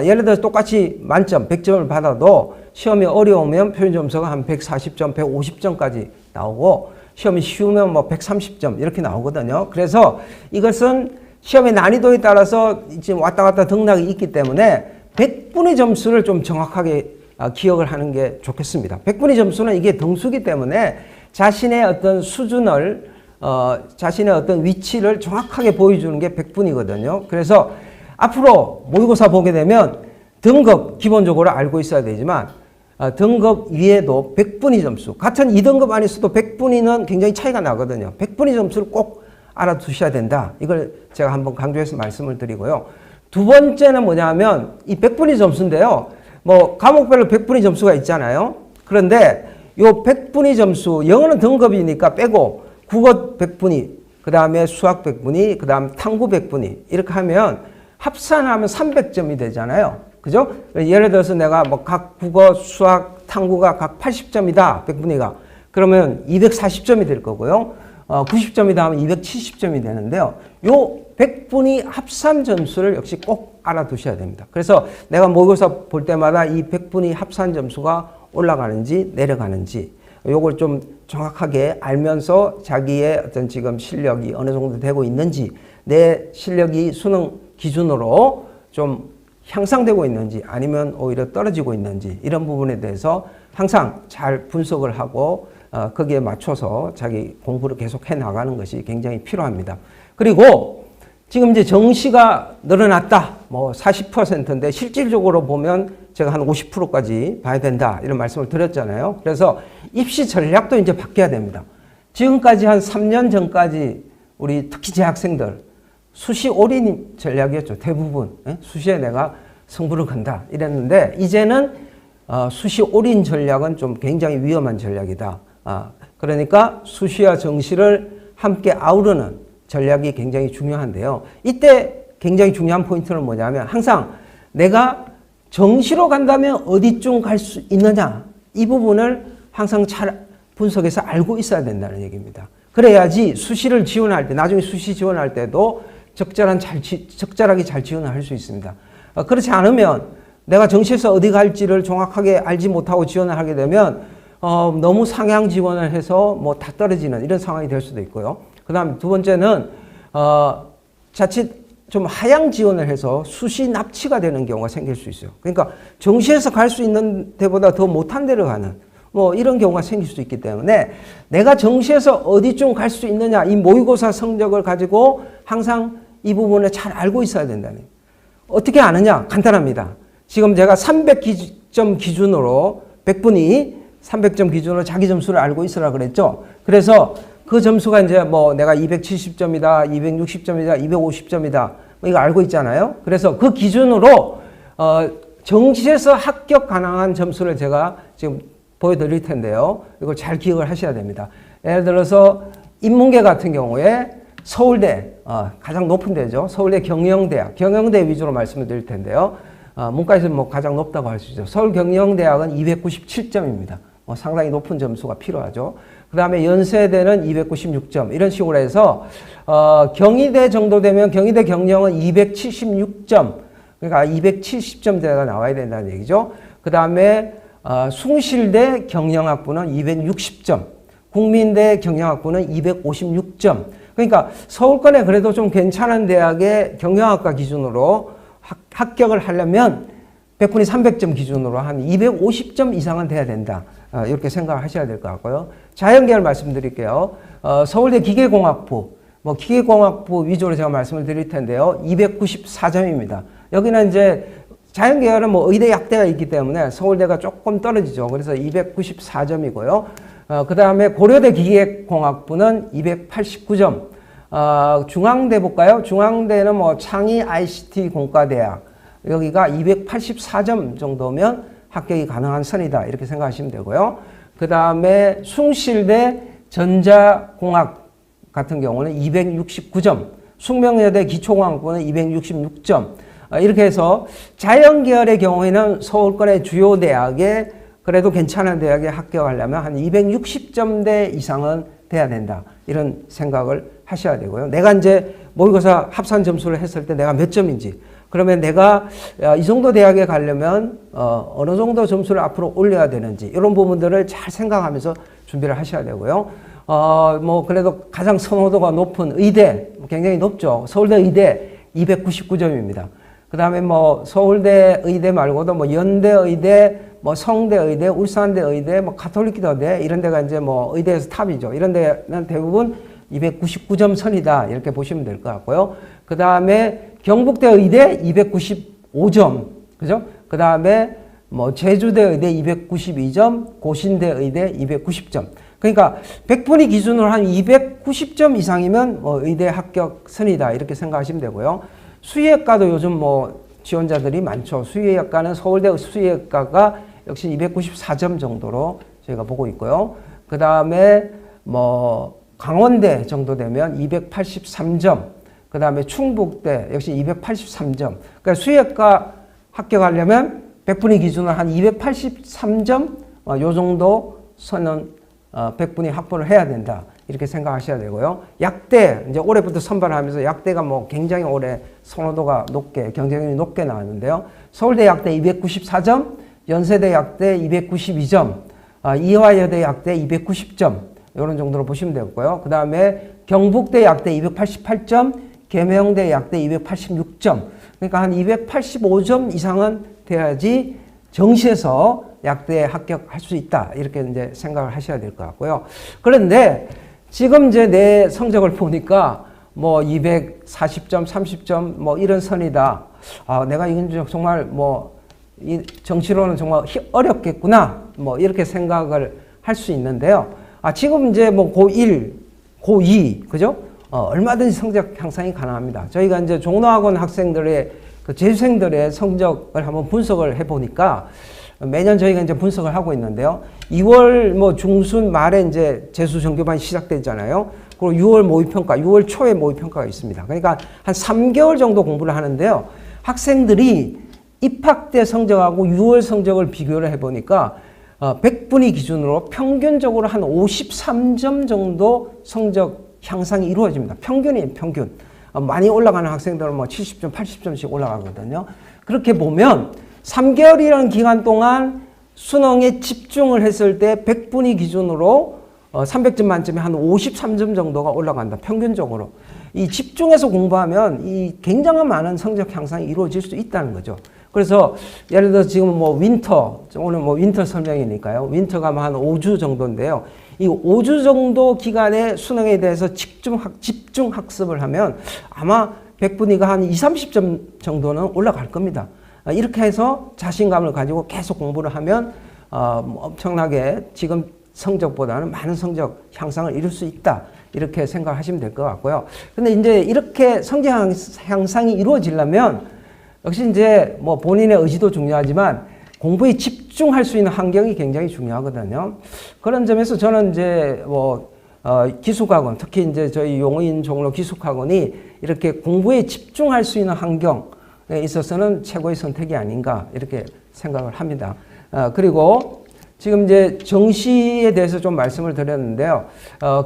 예를 들어서 똑같이 만점 100점을 받아도 시험이 어려우면 표준 점수가 한 140점, 150점까지 나오고 시험이 쉬우면 뭐 130점 이렇게 나오거든요. 그래서 이것은 시험의 난이도에 따라서 지금 왔다 갔다 등락이 있기 때문에 백분위 점수를 좀 정확하게 기억을 하는 게 좋겠습니다. 백분위 점수는 이게 등수기 때문에 자신의 어떤 수준을 자신의 어떤 위치를 정확하게 보여주는 게 백분위거든요. 그래서 앞으로 모의고사 보게 되면 등급 기본적으로 알고 있어야 되지만 등급 위에도 백분위 점수 같은 2등급 안에 있어도 백분위는 굉장히 차이가 나거든요. 백분위 점수를 꼭 알아두셔야 된다. 이걸 제가 한번 강조해서 말씀을 드리고요. 두 번째는 뭐냐면 이 백분위 점수인데요. 뭐 과목별로 백분위 점수가 있잖아요. 그런데 요 백분위 점수 영어는 등급이니까 빼고 국어 백분위, 그 다음에 수학 백분위, 그 다음 탐구 백분위 이렇게 하면 합산하면 300점이 되잖아요. 그죠? 예를 들어서 내가 뭐 각 국어, 수학, 탐구가 각 80점이다. 백분위가. 그러면 240점이 될 거고요. 90점이 다음에 270점이 되는데요. 요 백분위 합산 점수를 역시 꼭 알아두셔야 됩니다. 그래서 내가 모의고사 볼 때마다 이 백분위 합산 점수가 올라가는지 내려가는지 요걸 좀 정확하게 알면서 자기의 어떤 지금 실력이 어느 정도 되고 있는지 내 실력이 수능 기준으로 좀 향상되고 있는지 아니면 오히려 떨어지고 있는지 이런 부분에 대해서 항상 잘 분석을 하고 거기에 맞춰서 자기 공부를 계속 해 나가는 것이 굉장히 필요합니다. 그리고 지금 이제 정시가 늘어났다. 뭐 40%인데 실질적으로 보면 제가 한 50%까지 봐야 된다. 이런 말씀을 드렸잖아요. 그래서 입시 전략도 이제 바뀌어야 됩니다. 지금까지 한 3년 전까지 우리 특히 재학생들 수시 올인 전략이었죠. 대부분. 수시에 내가 승부를 건다. 이랬는데 이제는 수시 올인 전략은 좀 굉장히 위험한 전략이다. 그러니까 수시와 정시를 함께 아우르는 전략이 굉장히 중요한데요. 이때 굉장히 중요한 포인트는 뭐냐면 항상 내가 정시로 간다면 어디쯤 갈 수 있느냐 이 부분을 항상 잘 분석해서 알고 있어야 된다는 얘기입니다. 그래야지 수시를 지원할 때 나중에 수시 지원할 때도 적절하게 잘 지원을 할 수 있습니다. 그렇지 않으면 내가 정시에서 어디 갈지를 정확하게 알지 못하고 지원을 하게 되면 너무 상향 지원을 해서 뭐 다 떨어지는 이런 상황이 될 수도 있고요. 그 다음 두 번째는 자칫 좀 하향 지원을 해서 수시 납치가 되는 경우가 생길 수 있어요. 그러니까 정시에서 갈 수 있는 데보다 더 못한 데로 가는 뭐 이런 경우가 생길 수 있기 때문에 내가 정시에서 어디쯤 갈 수 있느냐 이 모의고사 성적을 가지고 항상 이 부분을 잘 알고 있어야 된다는 거예요. 어떻게 아느냐? 간단합니다. 지금 제가 300점 기준으로 100분이 300점 기준으로 자기 점수를 알고 있으라 그랬죠. 그래서 그 점수가 이제 뭐 내가 270점이다, 260점이다, 250점이다 뭐 이거 알고 있잖아요. 그래서 그 기준으로 정시에서 합격 가능한 점수를 제가 지금 보여드릴 텐데요. 이걸 잘 기억을 하셔야 됩니다. 예를 들어서 인문계 같은 경우에 서울대 가장 높은 데죠. 서울대 경영대학, 경영대 위주로 말씀을 드릴 텐데요. 문과에서 뭐 가장 높다고 할 수 있죠. 서울경영대학은 297점입니다. 상당히 높은 점수가 필요하죠. 그 다음에 연세대는 296점 이런 식으로 해서 경희대 정도 되면 경희대 경영은 276점 그러니까 270점대가 나와야 된다는 얘기죠. 그 다음에 숭실대 경영학부는 260점 국민대 경영학부는 256점 그러니까 서울권에 그래도 좀 괜찮은 대학의 경영학과 기준으로 합격을 하려면 100분이 300점 기준으로 한 250점 이상은 돼야 된다. 이렇게 생각을 하셔야 될 것 같고요. 자연계열 말씀드릴게요. 서울대 기계공학부, 기계공학부 위주로 제가 말씀을 드릴 텐데요. 294점입니다. 여기는 이제 자연계열은 뭐 의대 약대가 있기 때문에 서울대가 조금 떨어지죠. 그래서 294점이고요. 그 다음에 고려대 기계공학부는 289점. 중앙대 볼까요? 중앙대는 뭐 창의 ICT 공과대학. 여기가 284점 정도면 합격이 가능한 선이다. 이렇게 생각하시면 되고요. 그 다음에 숭실대 전자공학 같은 경우는 269점. 숙명여대 기초공학부는 266점. 이렇게 해서 자연계열의 경우에는 서울권의 주요 대학에 그래도 괜찮은 대학에 합격하려면 한 260점대 이상은 돼야 된다. 이런 생각을 하셔야 되고요. 내가 이제 모의고사 합산 점수를 했을 때 내가 몇 점인지, 그러면 내가 이 정도 대학에 가려면 어느 정도 점수를 앞으로 올려야 되는지, 이런 부분들을 잘 생각하면서 준비를 하셔야 되고요. 뭐 그래도 가장 선호도가 높은 의대, 굉장히 높죠. 서울대 의대 299점입니다. 그 다음에 뭐 서울대 의대 말고도 뭐 연대 의대, 뭐 성대 의대, 울산대 의대, 뭐 가톨릭 의대, 이런 데가 이제 뭐 의대에서 탑이죠. 이런 데는 대부분 299점 선이다. 이렇게 보시면 될 것 같고요. 그 다음에 경북대 의대 295점. 그죠? 그 다음에 뭐 제주대 의대 292점, 고신대 의대 290점. 그러니까 100분위 기준으로 한 290점 이상이면 뭐 의대 합격 선이다. 이렇게 생각하시면 되고요. 수의학과도 요즘 뭐 지원자들이 많죠. 수의학과는 서울대 수의학과가 역시 294점 정도로 저희가 보고 있고요. 그 다음에 뭐 강원대 정도 되면 283점, 그 다음에 충북대 역시 283점. 그러니까 수의학과 합격하려면 100분위 기준으로 한 283점, 요 정도 선은 100분위 확보를 해야 된다. 이렇게 생각하셔야 되고요. 약대, 이제 올해부터 선발하면서 약대가 뭐 굉장히 올해 선호도가 높게, 경쟁률이 높게 나왔는데요. 서울대 약대 294점, 연세대 약대 292점, 이화여대 약대 290점, 이런 정도로 보시면 되고요. 그 다음에 경북대 약대 288점, 계명대 약대 286점. 그러니까 한 285점 이상은 돼야지 정시에서 약대에 합격할 수 있다. 이렇게 이제 생각을 하셔야 될 것 같고요. 그런데 지금 이제 내 성적을 보니까 뭐 240점, 30점 뭐 이런 선이다. 내가 이건 정말 뭐 이 정시로는 정말 어렵겠구나. 뭐 이렇게 생각을 할 수 있는데요. 지금 이제 뭐 고1, 고2, 그죠? 얼마든지 성적 향상이 가능합니다. 저희가 이제 종로학원 학생들의 그 재수생들의 성적을 한번 분석을 해보니까 매년 저희가 이제 분석을 하고 있는데요. 2월 뭐 중순 말에 이제 재수 정규반이 시작되잖아요. 그리고 6월 모의평가, 6월 초에 모의평가가 있습니다. 그러니까 한 3개월 정도 공부를 하는데요. 학생들이 입학 때 성적하고 6월 성적을 비교를 해보니까 100분위 기준으로 평균적으로 한 53점 정도 성적 향상이 이루어집니다. 평균이에요, 평균. 많이 올라가는 학생들은 뭐 70점, 80점씩 올라가거든요. 그렇게 보면 3개월이라는 기간 동안 수능에 집중을 했을 때 100분위 기준으로 300점 만점에 한 53점 정도가 올라간다. 평균적으로. 이 집중해서 공부하면 이 굉장히 많은 성적 향상이 이루어질 수 있다는 거죠. 그래서 예를 들어서 지금 뭐 윈터, 오늘 뭐 윈터 설명이니까요. 윈터가 한 5주 정도인데요. 이 5주 정도 기간의 수능에 대해서 집중 학습을 하면 아마 100분위가 한 20, 30점 정도는 올라갈 겁니다. 이렇게 해서 자신감을 가지고 계속 공부를 하면 엄청나게 지금 성적보다는 많은 성적 향상을 이룰 수 있다. 이렇게 생각하시면 될 것 같고요. 근데 이제 이렇게 성적 향상이 이루어지려면 역시 이제 뭐 본인의 의지도 중요하지만 공부에 집중할 수 있는 환경이 굉장히 중요하거든요. 그런 점에서 저는 이제 뭐 기숙학원, 특히 이제 저희 용인 종로 기숙학원이 이렇게 공부에 집중할 수 있는 환경에 있어서는 최고의 선택이 아닌가 이렇게 생각을 합니다. 그리고 지금 이제 정시에 대해서 좀 말씀을 드렸는데요.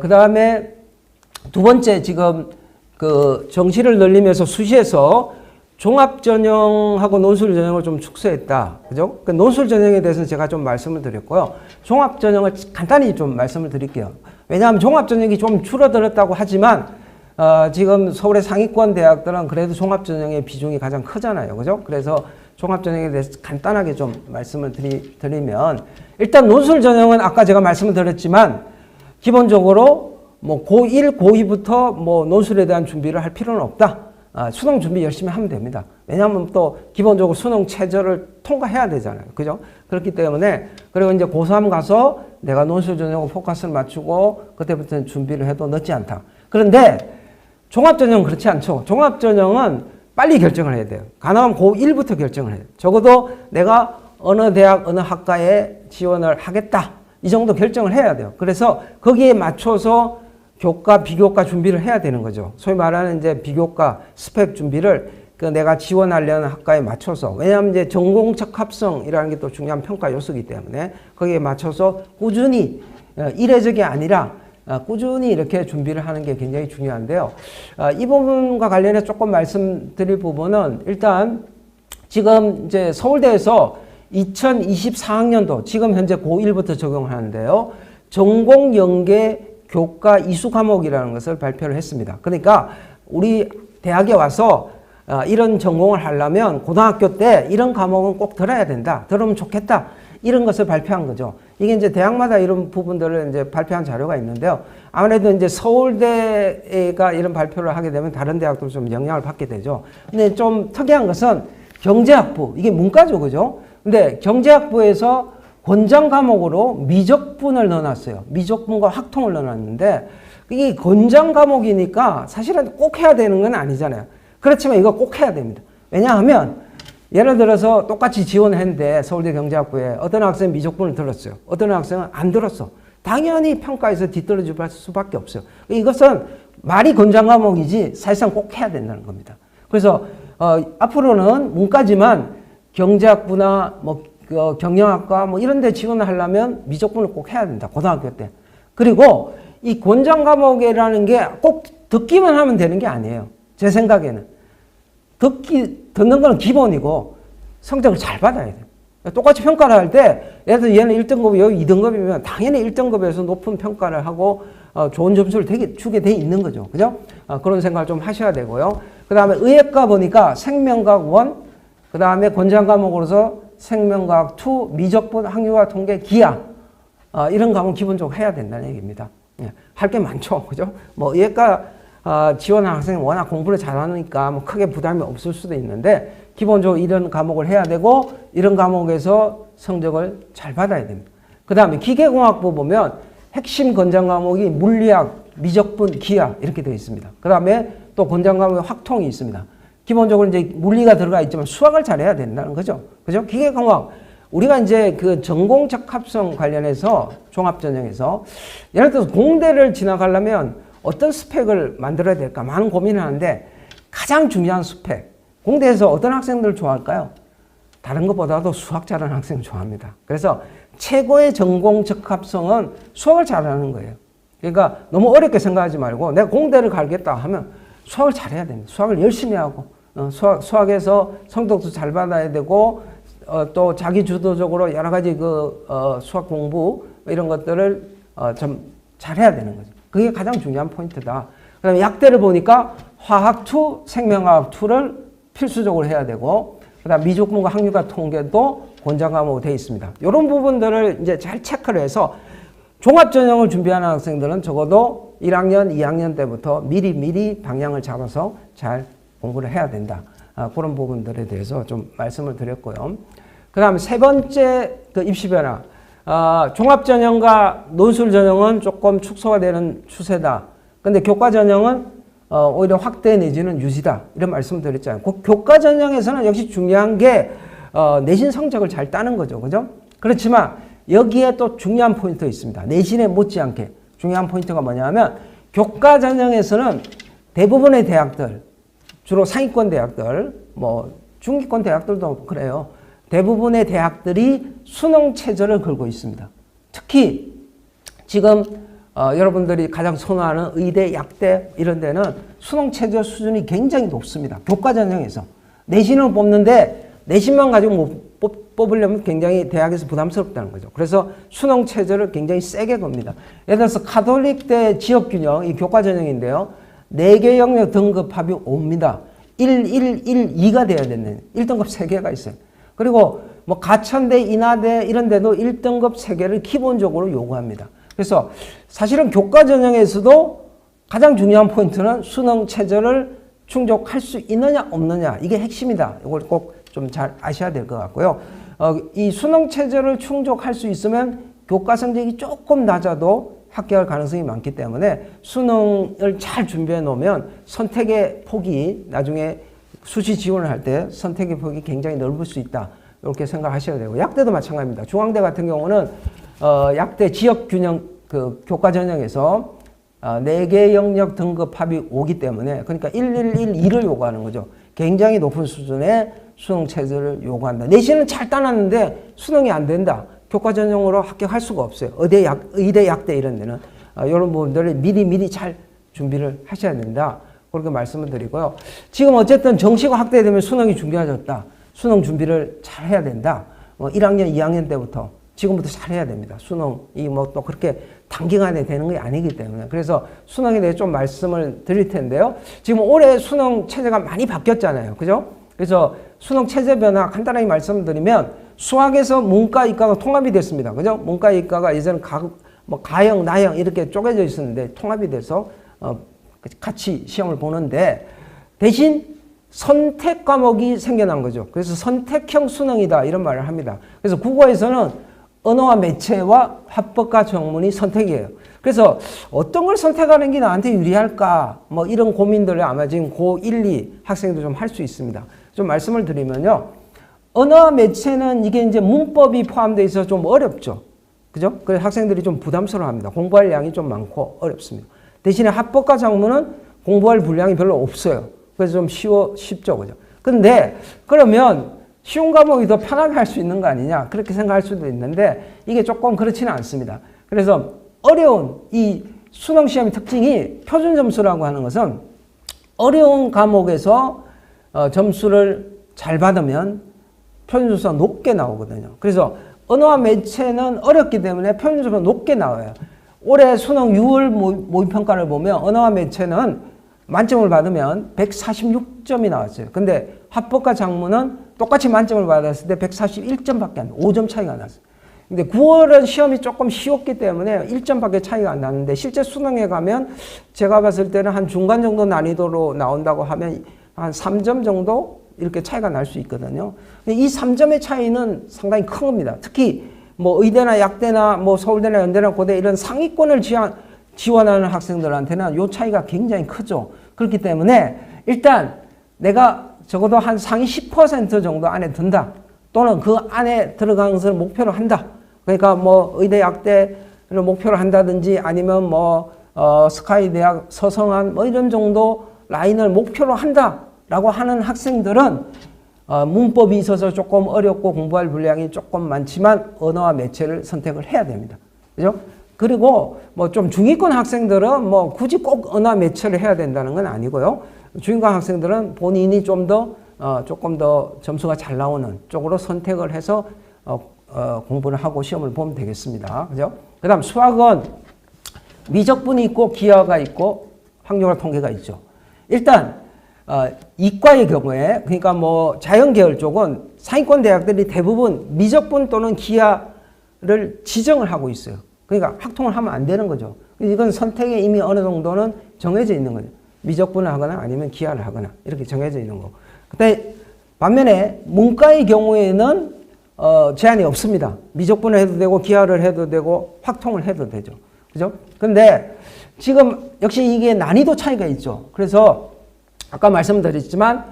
그 다음에 두 번째 지금 그 정시를 늘리면서 수시에서 종합전형하고 논술전형을 좀 축소했다. 그죠? 그 논술전형에 대해서는 제가 좀 말씀을 드렸고요. 종합전형을 간단히 좀 말씀을 드릴게요. 왜냐하면 종합전형이 좀 줄어들었다고 하지만 지금 서울의 상위권 대학들은 그래도 종합전형의 비중이 가장 크잖아요. 그죠? 그래서 종합전형에 대해서 간단하게 좀 말씀을 드리면 일단 논술전형은 아까 제가 말씀을 드렸지만 기본적으로 뭐 고1, 고2부터 뭐 논술에 대한 준비를 할 필요는 없다. 수능 준비 열심히 하면 됩니다. 왜냐하면 또 기본적으로 수능 최저를 통과해야 되잖아요. 그죠? 그렇기 때문에 그리고 이제 고3 가서 내가 논술 전형으로 포커스를 맞추고 그때부터는 준비를 해도 늦지 않다. 그런데 종합전형은 그렇지 않죠. 종합전형은 빨리 결정을 해야 돼요. 가능하면 고1부터 결정을 해요. 적어도 내가 어느 대학, 어느 학과에 지원을 하겠다. 이 정도 결정을 해야 돼요. 그래서 거기에 맞춰서 교과, 비교과 준비를 해야 되는 거죠. 소위 말하는 이제 비교과 스펙 준비를 그 내가 지원하려는 학과에 맞춰서, 왜냐하면 이제 전공 적합성이라는 게 또 중요한 평가 요소이기 때문에 거기에 맞춰서 꾸준히 이례적이 아니라 꾸준히 이렇게 준비를 하는 게 굉장히 중요한데요. 이 부분과 관련해 조금 말씀드릴 부분은 일단 지금 이제 서울대에서 2024학년도 지금 현재 고1부터 적용을 하는데요. 전공 연계 교과 이수 과목이라는 것을 발표를 했습니다. 그러니까 우리 대학에 와서 이런 전공을 하려면 고등학교 때 이런 과목은 꼭 들어야 된다. 들으면 좋겠다. 이런 것을 발표한 거죠. 이게 이제 대학마다 이런 부분들을 이제 발표한 자료가 있는데요. 아무래도 이제 서울대가 이런 발표를 하게 되면 다른 대학도 좀 영향을 받게 되죠. 근데 좀 특이한 것은 경제학부, 이게 문과죠. 그죠? 근데 경제학부에서 권장 과목으로 미적분을 넣어놨어요. 미적분과 확통을 넣어놨는데 이게 권장 과목이니까 사실은 꼭 해야 되는 건 아니잖아요. 그렇지만 이거 꼭 해야 됩니다. 왜냐하면 예를 들어서 똑같이 지원했는데 서울대 경제학부에 어떤 학생은 미적분을 들었어요. 어떤 학생은 안 들었어. 당연히 평가에서 뒤떨어질 수밖에 없어요. 이것은 말이 권장 과목이지 사실상 꼭 해야 된다는 겁니다. 그래서 앞으로는 문과지만 경제학부나 뭐 경영학과 뭐 이런 데 지원을 하려면 미적분을 꼭 해야 된다. 고등학교 때. 그리고 이 권장 과목이라는 게 꼭 듣기만 하면 되는 게 아니에요. 제 생각에는. 듣는 건 기본이고 성적을 잘 받아야 돼요. 똑같이 평가를 할 때 예를 들어 얘는 1등급이 여기 2등급이면 당연히 1등급에서 높은 평가를 하고 좋은 점수를 주게 돼 있는 거죠. 그죠? 그런 생각을 좀 하셔야 되고요. 그 다음에 의예과 보니까 생명과학 1, 그 다음에 권장 과목으로서 생명과학 2, 미적분, 항유화, 통계, 기하 이런 과목 기본적으로 해야 된다는 얘기입니다. 할 게 많죠. 그죠? 뭐 의예과 지원한 학생이 워낙 공부를 잘하니까 뭐 크게 부담이 없을 수도 있는데 기본적으로 이런 과목을 해야 되고 이런 과목에서 성적을 잘 받아야 됩니다. 그 다음에 기계공학부 보면 핵심 권장 과목이 물리학, 미적분, 기하 이렇게 되어 있습니다. 그 다음에 또 권장 과목에 확통이 있습니다. 기본적으로 이제 물리가 들어가 있지만 수학을 잘해야 된다는 거죠. 그죠? 기계공학. 우리가 이제 그 전공 적합성 관련해서 종합전형에서 예를 들어서 공대를 진학하려면 어떤 스펙을 만들어야 될까 많은 고민을 하는데 가장 중요한 스펙. 공대에서 어떤 학생들을 좋아할까요? 다른 것보다도 수학 잘하는 학생을 좋아합니다. 그래서 최고의 전공 적합성은 수학을 잘하는 거예요. 그러니까 너무 어렵게 생각하지 말고 내가 공대를 가겠다 하면 수학을 잘해야 됩니다. 수학을 열심히 하고 수학에서 성적도 잘 받아야 되고 또 자기 주도적으로 여러 가지 수학 공부 이런 것들을 좀 잘해야 되는 거죠. 그게 가장 중요한 포인트다. 그 다음에 약대를 보니까 화학 2, 생명화학 2를 필수적으로 해야 되고 그 다음 미적분과 항유과 통계도 권장 과목으로 되어 있습니다. 이런 부분들을 이제 잘 체크를 해서 종합전형을 준비하는 학생들은 적어도 1학년, 2학년 때부터 미리 방향을 잡아서 잘 공부를 해야 된다. 그런 부분들에 대해서 좀 말씀을 드렸고요. 그 다음에 세 번째 입시 변화. 종합전형과 논술전형은 조금 축소가 되는 추세다. 근데 교과전형은 오히려 확대 내지는 유지다. 이런 말씀을 드렸잖아요. 교과전형에서는 역시 중요한 게 내신 성적을 잘 따는 거죠. 그죠? 그렇지만 여기에 또 중요한 포인트가 있습니다. 내신에 못지않게 중요한 포인트가 뭐냐면 교과전형에서는 대부분의 대학들, 주로 상위권 대학들, 뭐 중위권 대학들도 그래요. 대부분의 대학들이 수능 최저를 걸고 있습니다. 특히 지금 여러분들이 가장 선호하는 의대, 약대 이런 데는 수능 최저 수준이 굉장히 높습니다. 교과전형에서. 내신을 뽑는데 내신만 가지고 못 뽑으려면 굉장히 대학에서 부담스럽다는 거죠. 그래서 수능 최저를 굉장히 세게 겁니다. 예를 들어서 가톨릭대 지역균형, 이 교과전형인데요. 4개 영역 등급 합이 5입니다. 1, 1, 1, 2가 돼야 되는 1등급 3개가 있어요. 그리고 뭐 가천대, 인하대 이런 데도 1등급 3개를 기본적으로 요구합니다. 그래서 사실은 교과전형에서도 가장 중요한 포인트는 수능 최저를 충족할 수 있느냐 없느냐 이게 핵심이다. 이걸 꼭 좀 잘 아셔야 될 것 같고요. 이 수능 체제를 충족할 수 있으면 교과 성적이 조금 낮아도 합격할 가능성이 많기 때문에 수능을 잘 준비해 놓으면 선택의 폭이 나중에 수시 지원을 할 때 선택의 폭이 굉장히 넓을 수 있다. 이렇게 생각하셔야 되고 약대도 마찬가지입니다. 중앙대 같은 경우는 약대 지역균형 그 교과 전형에서 4개 영역 등급 합이 오기 때문에 그러니까 1112를 요구하는 거죠. 굉장히 높은 수준의 수능 체제를 요구한다. 내신은 잘 따놨는데 수능이 안 된다. 교과 전형으로 합격할 수가 없어요. 의대, 약대 이런 데는. 이런 부분들을 미리 잘 준비를 하셔야 된다. 그렇게 말씀을 드리고요. 지금 어쨌든 정시가 확대되면 수능이 중요해졌다. 수능 준비를 잘 해야 된다. 1학년, 2학년 때부터 지금부터 잘 해야 됩니다. 수능이 뭐 또 그렇게 단기간에 되는 게 아니기 때문에. 그래서 수능에 대해 좀 말씀을 드릴 텐데요. 지금 올해 수능 체제가 많이 바뀌었잖아요. 그죠? 그래서 수능 체제 변화 간단하게 말씀드리면 수학에서 문과, 이과가 통합이 됐습니다. 그죠? 문과, 이과가 예전에 가형, 나형 이렇게 쪼개져 있었는데 통합이 돼서 같이 시험을 보는데 대신 선택 과목이 생겨난 거죠. 그래서 선택형 수능이다 이런 말을 합니다. 그래서 국어에서는 언어와 매체와 합법과 정문이 선택이에요. 그래서 어떤 걸 선택하는 게 나한테 유리할까 뭐 이런 고민들을 아마 지금 고1, 2 학생도 좀 할 수 있습니다. 좀 말씀을 드리면요. 언어와 매체는 이게 이제 문법이 포함되어 있어서 좀 어렵죠. 그죠? 그래서 학생들이 좀 부담스러워 합니다. 공부할 양이 좀 많고 어렵습니다. 대신에 합법과 작문은 공부할 분량이 별로 없어요. 그래서 좀 쉽죠. 그죠? 근데 그러면 쉬운 과목이 더 편하게 할 수 있는 거 아니냐? 그렇게 생각할 수도 있는데 이게 조금 그렇지는 않습니다. 그래서 어려운 이 수능 시험의 특징이 표준 점수라고 하는 것은 어려운 과목에서 점수를 잘 받으면 표준 점수가 높게 나오거든요. 그래서 언어와 매체는 어렵기 때문에 표준 점수가 높게 나와요. 올해 수능 6월 모의평가를 보면 언어와 매체는 만점을 받으면 146점이 나왔어요. 근데 합법과 작문은 똑같이 만점을 받았을 때 141점밖에 안 나요. 5점 차이가 났어요. 근데 9월은 시험이 조금 쉬웠기 때문에 1점밖에 차이가 안 나는데 실제 수능에 가면 제가 봤을 때는 한 중간 정도 난이도로 나온다고 하면 한 3점 정도 이렇게 차이가 날 수 있거든요. 근데 이 3점의 차이는 상당히 큰 겁니다. 특히 뭐 의대나 약대나 뭐 서울대나 연대나 고대 이런 상위권을 지원하는 학생들한테는 이 차이가 굉장히 크죠. 그렇기 때문에 일단 내가 적어도 한 상위 10% 정도 안에 든다. 또는 그 안에 들어가는 것을 목표로 한다. 그러니까 뭐 의대 약대를 목표로 한다든지 아니면 뭐 스카이 대학 서성한 뭐 이런 정도 라인을 목표로 한다라고 하는 학생들은 문법이 있어서 조금 어렵고 공부할 분량이 조금 많지만 언어와 매체를 선택을 해야 됩니다. 그죠? 그리고 뭐 좀 중위권 학생들은 뭐 굳이 꼭 언어와 매체를 해야 된다는 건 아니고요. 중위권 학생들은 본인이 조금 더 점수가 잘 나오는 쪽으로 선택을 해서 공부를 하고 시험을 보면 되겠습니다. 그죠? 그 다음 수학은 미적분이 있고 기하가 있고 확률화 통계가 있죠. 일단 이과의 경우에 그러니까 뭐 자연계열 쪽은 상위권 대학들이 대부분 미적분 또는 기하를 지정을 하고 있어요. 그러니까 확통을 하면 안 되는 거죠. 이건 선택에 이미 어느 정도는 정해져 있는 거죠. 미적분을 하거나 아니면 기하를 하거나 이렇게 정해져 있는 거. 근데 반면에 문과의 경우에는 제한이 없습니다. 미적분을 해도 되고 기하를 해도 되고 확통을 해도 되죠. 그죠? 근데 지금 역시 이게 난이도 차이가 있죠. 그래서 아까 말씀드렸지만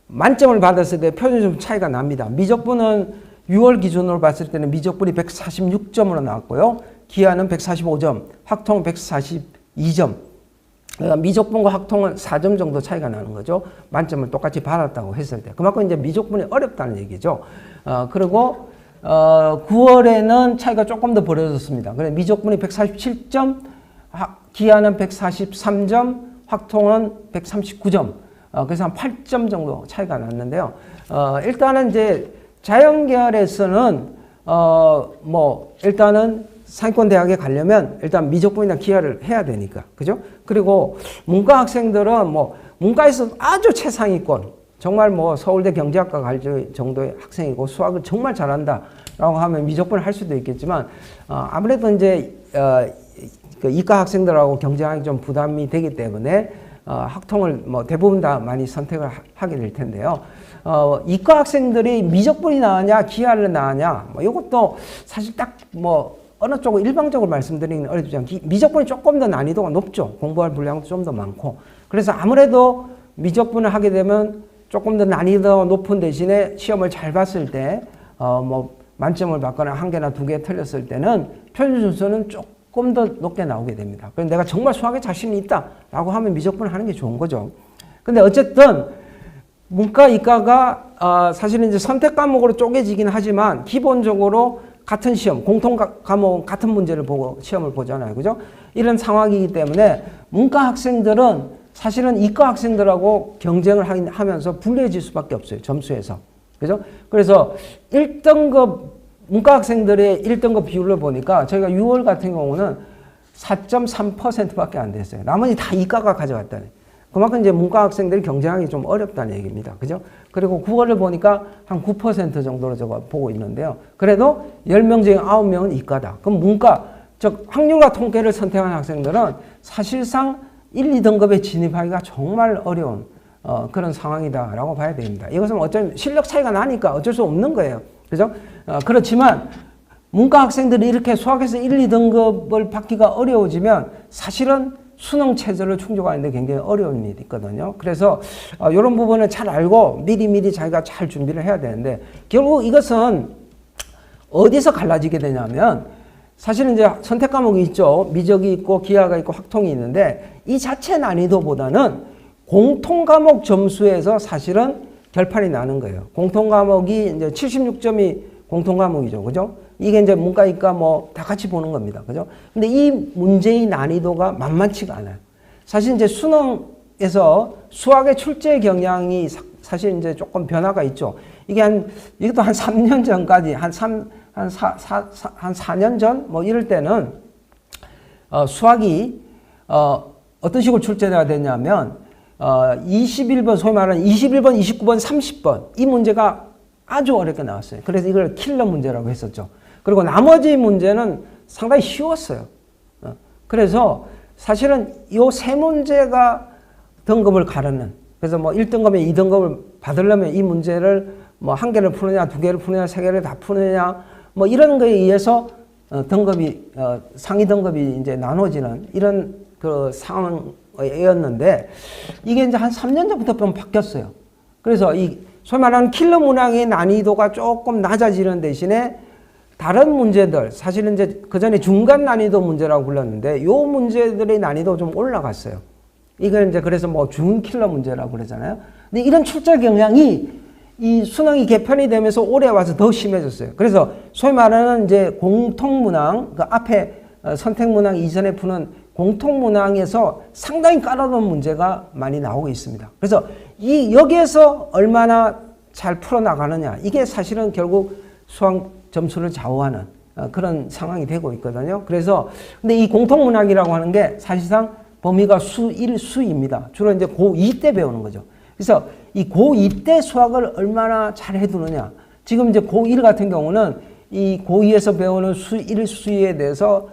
만점을 받았을 때 표준점 차이가 납니다. 미적분은 6월 기준으로 봤을 때는 미적분이 146점으로 나왔고요. 기하는 145점, 확통은 142점. 그러니까 미적분과 확통은 4점 정도 차이가 나는 거죠. 만점을 똑같이 받았다고 했을 때. 그만큼 이제 미적분이 어렵다는 얘기죠. 그리고 9월에는 차이가 조금 더 벌어졌습니다. 그래서 미적분이 147점, 기하는 143점, 확통은 139점. 그래서 한 8점 정도 차이가 났는데요. 일단은 이제 자연계열에서는 일단은 상위권 대학에 가려면 일단 미적분이나 기하를 해야 되니까. 그죠? 그리고 문과 학생들은 뭐 문과에서 아주 최상위권, 정말 뭐 서울대 경제학과 갈 정도의 학생이고 수학을 정말 잘한다라고 하면 미적분을 할 수도 있겠지만 아무래도 이제 그 이과 학생들하고 경쟁하기 좀 부담이 되기 때문에 학통을 뭐 대부분 다 많이 선택을 하게 될 텐데요. 이과 학생들이 미적분이 나으냐 기하를 나으냐 뭐 이것도 사실 딱 뭐 어느 쪽을 일방적으로 말씀드리기는 어렵지만 미적분이 조금 더 난이도가 높죠. 공부할 분량도 좀 더 많고. 그래서 아무래도 미적분을 하게 되면 조금 더 난이도가 높은 대신에 시험을 잘 봤을 때 뭐 만점을 받거나 1개나 2개 틀렸을 때는 표준 점수는 조금 더 높게 나오게 됩니다. 그래서 내가 정말 수학에 자신이 있다라고 하면 미적분을 하는 게 좋은 거죠. 근데 어쨌든 문과, 이과가 사실은 이제 선택 과목으로 쪼개지긴 하지만 기본적으로 같은 시험, 공통 과목 같은 문제를 보고 시험을 보잖아요. 그죠? 이런 상황이기 때문에 문과 학생들은 사실은 이과 학생들하고 경쟁을 하면서 불리해질 수밖에 없어요. 점수에서. 그죠? 그래서 1등급, 문과 학생들의 1등급 비율을 보니까 저희가 6월 같은 경우는 4.3%밖에 안 됐어요. 나머지 다 이과가 가져갔다네. 그만큼 이제 문과 학생들이 경쟁하기 좀 어렵다는 얘기입니다. 그죠? 그리고 9월을 보니까 한 9% 정도로 제가 보고 있는데요. 그래도 10명 중에 9명은 이과다. 그럼 문과, 즉 확률과 통계를 선택한 학생들은 사실상 1, 2등급에 진입하기가 정말 어려운 그런 상황이다라고 봐야 됩니다. 이것은 어쩌면 실력 차이가 나니까 어쩔 수 없는 거예요. 그죠? 그렇지만 문과 학생들이 이렇게 수학에서 1, 2등급을 받기가 어려워지면 사실은 수능 체제를 충족하는데 굉장히 어려운 일이 있거든요. 그래서 이런 부분을 잘 알고 미리미리 자기가 잘 준비를 해야 되는데 결국 이것은 어디서 갈라지게 되냐면 사실은 이제 선택 과목이 있죠. 미적이 있고 기하가 있고 확통이 있는데 이 자체 난이도보다는 공통 과목 점수에서 사실은 결판이 나는 거예요. 공통 과목이 이제 76점이 공통 과목이죠. 그죠? 이게 이제 문과, 이과 뭐 다 같이 보는 겁니다. 그죠? 근데 이 문제의 난이도가 만만치가 않아요. 사실 이제 수능에서 수학의 출제 경향이 사실 이제 조금 변화가 있죠. 이것도 한 3년 전까지, 한 4년 전? 뭐 이럴 때는, 수학이, 어떤 식으로 출제가 되냐면, 21번, 소위 말하는 21번, 29번, 30번. 이 문제가 아주 어렵게 나왔어요. 그래서 이걸 킬러 문제라고 했었죠. 그리고 나머지 문제는 상당히 쉬웠어요. 그래서 사실은 이 세 문제가 등급을 가르는, 그래서 뭐 1등급에 2등급을 받으려면 이 문제를 뭐 1개를 푸느냐, 2개를 푸느냐, 3개를 다 푸느냐, 뭐 이런 거에 의해서 등급이, 상위 등급이 이제 나눠지는 이런 그 상황이었는데 이게 이제 한 3년 전부터 좀 바뀌었어요. 그래서 이 소위 말하는 킬러 문항의 난이도가 조금 낮아지는 대신에 다른 문제들, 사실은 이제 그 전에 중간 난이도 문제라고 불렀는데, 요 문제들의 난이도 좀 올라갔어요. 이걸 이제 그래서 뭐 중킬러 문제라고 그러잖아요. 근데 이런 출제 경향이 이 수능이 개편이 되면서 올해 와서 더 심해졌어요. 그래서 소위 말하는 이제 공통 문항, 그 앞에 선택 문항 이전에 푸는 공통 문항에서 상당히 까다로운 문제가 많이 나오고 있습니다. 그래서 여기에서 얼마나 잘 풀어나가느냐, 이게 사실은 결국 수학 점수를 좌우하는 그런 상황이 되고 있거든요. 그래서 근데 이 공통문학이라고 하는 게 사실상 범위가 수1, 수입니다. 주로 이제 고2 때 배우는 거죠. 그래서 이 고2 때 수학을 얼마나 잘 해두느냐. 지금 이제 고1 같은 경우는 이 고2에서 배우는 수1, 수2에 대해서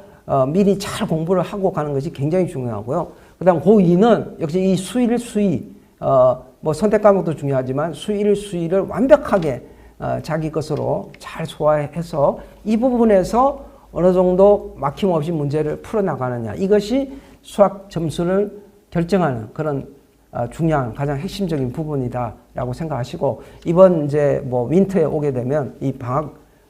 미리 잘 공부를 하고 가는 것이 굉장히 중요하고요. 그 다음 고2는 역시 이 수1, 수2, 뭐 선택 과목도 중요하지만 수1, 수2를 완벽하게 자기 것으로 잘 소화해서 이 부분에서 어느 정도 막힘없이 문제를 풀어나가느냐. 이것이 수학 점수를 결정하는 그런 중요한 가장 핵심적인 부분이다라고 생각하시고 이번 이제 뭐 윈터에 오게 되면 이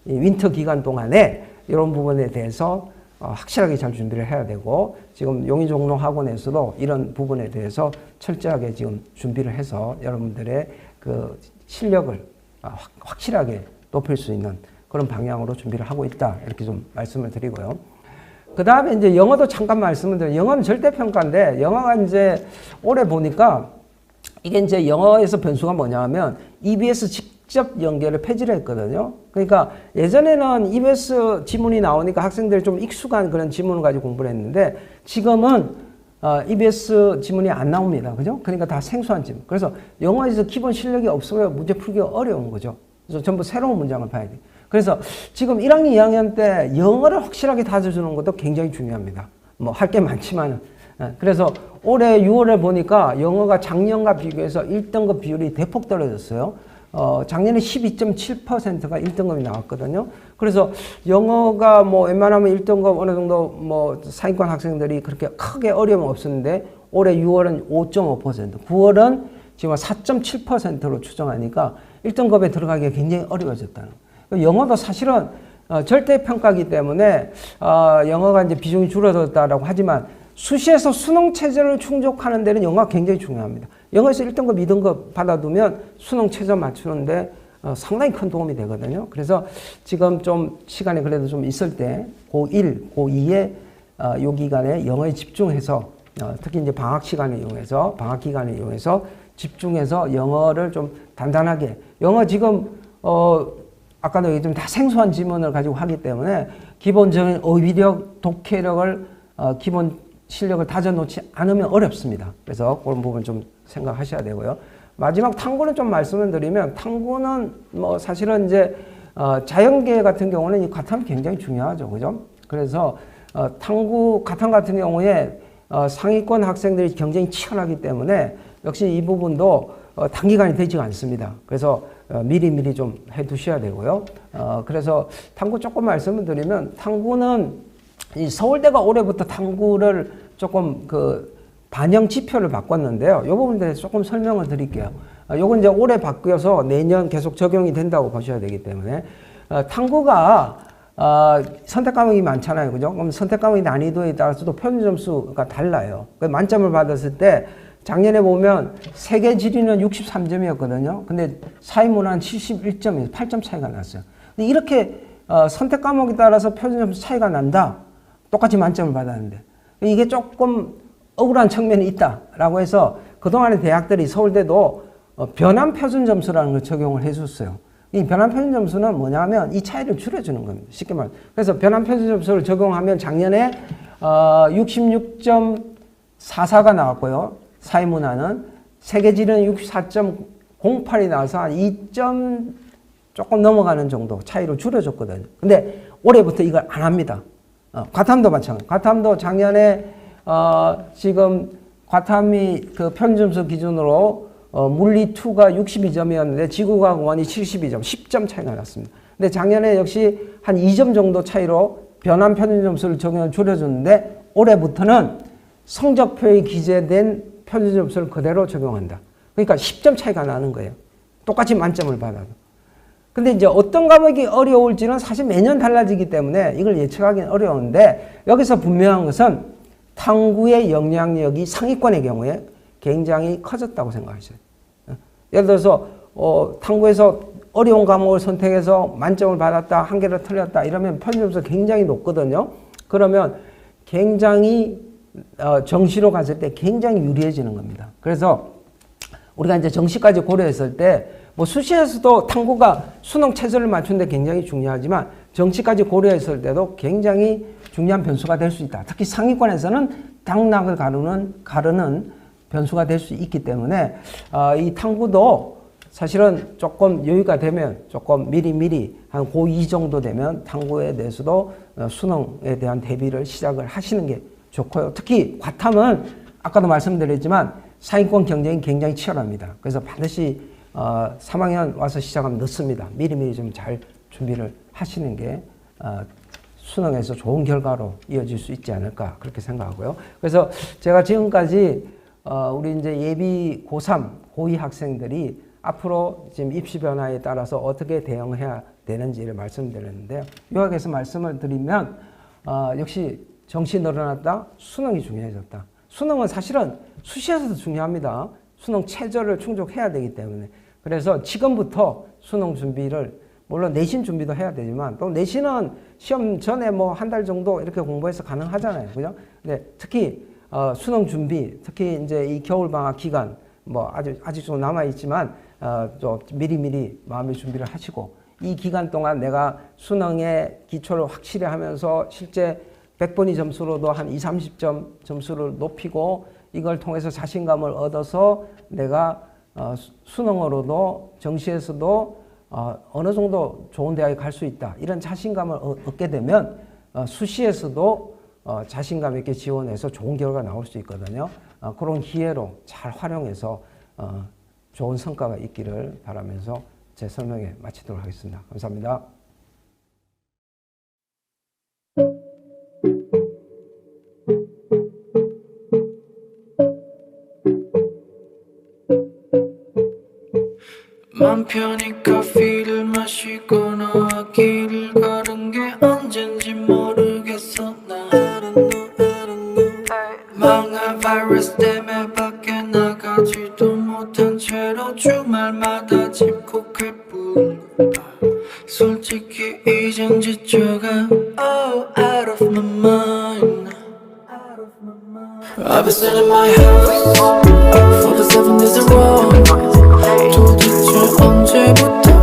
윈터 기간 동안에 이런 부분에 대해서 확실하게 잘 준비를 해야 되고 지금 용인종로학원에서도 이런 부분에 대해서 철저하게 지금 준비를 해서 여러분들의 그 실력을 확실하게 높일 수 있는 그런 방향으로 준비를 하고 있다. 이렇게 좀 말씀을 드리고요. 그 다음에 이제 영어도 잠깐 말씀을 드려요. 영어는 절대평가인데 영어가 이제 올해 보니까 이게 이제 영어에서 변수가 뭐냐면 EBS 직접 연계를 폐지를 했거든요. 그러니까 예전에는 EBS 지문이 나오니까 학생들이 좀 익숙한 그런 지문을 가지고 공부를 했는데 지금은 EBS 지문이 안 나옵니다. 그죠? 그러니까 다 생소한 지문. 그래서 영어에서 기본 실력이 없으면 문제 풀기가 어려운 거죠. 그래서 전부 새로운 문장을 봐야 돼요. 그래서 지금 1학년, 2학년 때 영어를 확실하게 다져주는 것도 굉장히 중요합니다. 뭐 할 게 많지만 그래서 올해 6월에 보니까 영어가 작년과 비교해서 1등급 비율이 대폭 떨어졌어요. 작년에 12.7%가 1등급이 나왔거든요. 그래서 영어가 뭐 웬만하면 1등급 어느 정도 뭐 상위권 학생들이 그렇게 크게 어려움 없었는데 올해 6월은 5.5%, 9월은 지금 4.7%로 추정하니까 1등급에 들어가기가 굉장히 어려워졌다는 거예요. 영어도 사실은 절대평가이기 때문에 영어가 이제 비중이 줄어들었다라고 하지만 수시에서 수능 체제를 충족하는 데는 영어가 굉장히 중요합니다. 영어에서 1등급, 2등급 받아두면 수능 체제 맞추는데 상당히 큰 도움이 되거든요. 그래서 지금 좀 시간이 그래도 좀 있을 때 고1, 고2에 요 기간에 영어에 집중해서 특히 이제 방학 시간을 이용해서 방학 기간을 이용해서 집중해서 영어를 좀 단단하게 영어 지금 아까도 얘기했지만 다 생소한 지문을 가지고 하기 때문에 기본적인 어휘력, 독해력을 기본 실력을 다져놓지 않으면 어렵습니다. 그래서 그런 부분 좀 생각하셔야 되고요. 마지막 탐구는 좀 말씀을 드리면 탐구는 뭐 사실은 이제 자연계 같은 경우는 이 과탐이 굉장히 중요하죠. 그죠? 그래서 탐구 과탐 같은 경우에 상위권 학생들이 경쟁이 치열하기 때문에 역시 이 부분도 단기간이 되지가 않습니다. 그래서 미리 좀 해두셔야 되고요. 그래서 탐구 조금 말씀을 드리면 탐구는 이 서울대가 올해부터 탐구를 조금 반영 지표를 바꿨는데요. 이 부분에 대해서 조금 설명을 드릴게요. 요건 이제 올해 바뀌어서 내년 계속 적용이 된다고 보셔야 되기 때문에 탐구가 선택 과목이 많잖아요. 그죠? 그럼 선택 과목의 난이도에 따라서도 표준 점수가 달라요. 만점을 받았을 때 작년에 보면 세계 지리는 63점이었거든요. 근데 사회문화는 71점이에요. 8점 차이가 났어요. 근데 이렇게 선택 과목에 따라서 표준 점수 차이가 난다. 똑같이 만점을 받았는데 이게 조금 억울한 측면이 있다라고 해서 그동안의 대학들이 서울대도 변환 표준 점수라는 걸 적용을 해줬어요. 이 변환 표준 점수는 뭐냐면 이 차이를 줄여주는 겁니다. 쉽게 말해서. 그래서 변환 표준 점수를 적용하면 작년에 66.44가 나왔고요. 사회문화는 세계지리는 64.08이 나와서 한 2점 조금 넘어가는 정도 차이로 줄여줬거든요. 근데 올해부터 이걸 안 합니다. 과탐도 마찬가지. 과탐도 작년에 지금 과탐이 그 평점수 기준으로 물리 2가 62점이었는데 지구과학 1이 72점, 10점 차이가 났습니다. 근데 작년에 역시 한 2점 정도 차이로 변환 표준 점수를 적용을 줄여줬는데 올해부터는 성적표에 기재된 표준 점수를 그대로 적용한다. 그러니까 10점 차이가 나는 거예요. 똑같이 만점을 받아도. 근데 이제 어떤 과목이 어려울지는 사실 매년 달라지기 때문에 이걸 예측하기는 어려운데 여기서 분명한 것은 탐구의 영향력이 상위권의 경우에 굉장히 커졌다고 생각하셔야 돼요. 예를 들어서 탐구에서 어려운 과목을 선택해서 만점을 받았다, 한 개를 틀렸다 이러면 표준점수 굉장히 높거든요. 그러면 굉장히 정시로 갔을 때 굉장히 유리해지는 겁니다. 그래서 우리가 이제 정시까지 고려했을 때 뭐 수시에서도 탐구가 수능 체제를 맞추는데 굉장히 중요하지만 정시까지 고려했을 때도 굉장히 중요한 변수가 될 수 있다. 특히 상위권에서는 당락을 가르는 변수가 될 수 있기 때문에 이 탐구도 사실은 조금 여유가 되면 조금 미리 한 고2 정도 되면 탐구에 대해서도 수능에 대한 대비를 시작을 하시는 게 좋고요. 특히 과탐은 아까도 말씀드렸지만 상위권 경쟁이 굉장히 치열합니다. 그래서 반드시 3학년 와서 시작하면 늦습니다. 미리 좀 잘 준비를 하시는 게 수능에서 좋은 결과로 이어질 수 있지 않을까 그렇게 생각하고요. 그래서 제가 지금까지 우리 이제 예비 고3, 고2 학생들이 앞으로 지금 입시 변화에 따라서 어떻게 대응해야 되는지를 말씀드렸는데요. 요약해서 말씀을 드리면 역시 정시 늘어났다, 수능이 중요해졌다. 수능은 사실은 수시에서도 중요합니다. 수능 최저를 충족해야 되기 때문에. 그래서 지금부터 수능 준비를 물론 내신 준비도 해야 되지만 또 내신은 시험 전에 뭐 한 달 정도 이렇게 공부해서 가능하잖아요. 그죠? 근데 특히 수능 준비, 특히 이제 이 겨울 방학 기간 뭐 아직 좀 남아 있지만 좀 미리 마음의 준비를 하시고 이 기간 동안 내가 수능의 기초를 확실히 하면서 실제 100번이 점수로도 한 20, 30점 점수를 높이고 이걸 통해서 자신감을 얻어서 내가 수능으로도 정시에서도 어느 정도 좋은 대학에 갈 수 있다. 이런 자신감을 얻게 되면 수시에서도 자신감 있게 지원해서 좋은 결과 나올 수 있거든요. 그런 기회로 잘 활용해서 좋은 성과가 있기를 바라면서 제 설명에 마치도록 하겠습니다. 감사합니다. 맘 편히 커피를 마시거나 길을 걸은 게 언젠지 모르겠어 나 망할 바이러스 때문에 밖에 나가지도 못한 채로 주말마다 집콕할 뿐 솔직히 이젠 지쳐가 out of my mind I've been sitting in my house for the 7 days in a row 도대체 언제부터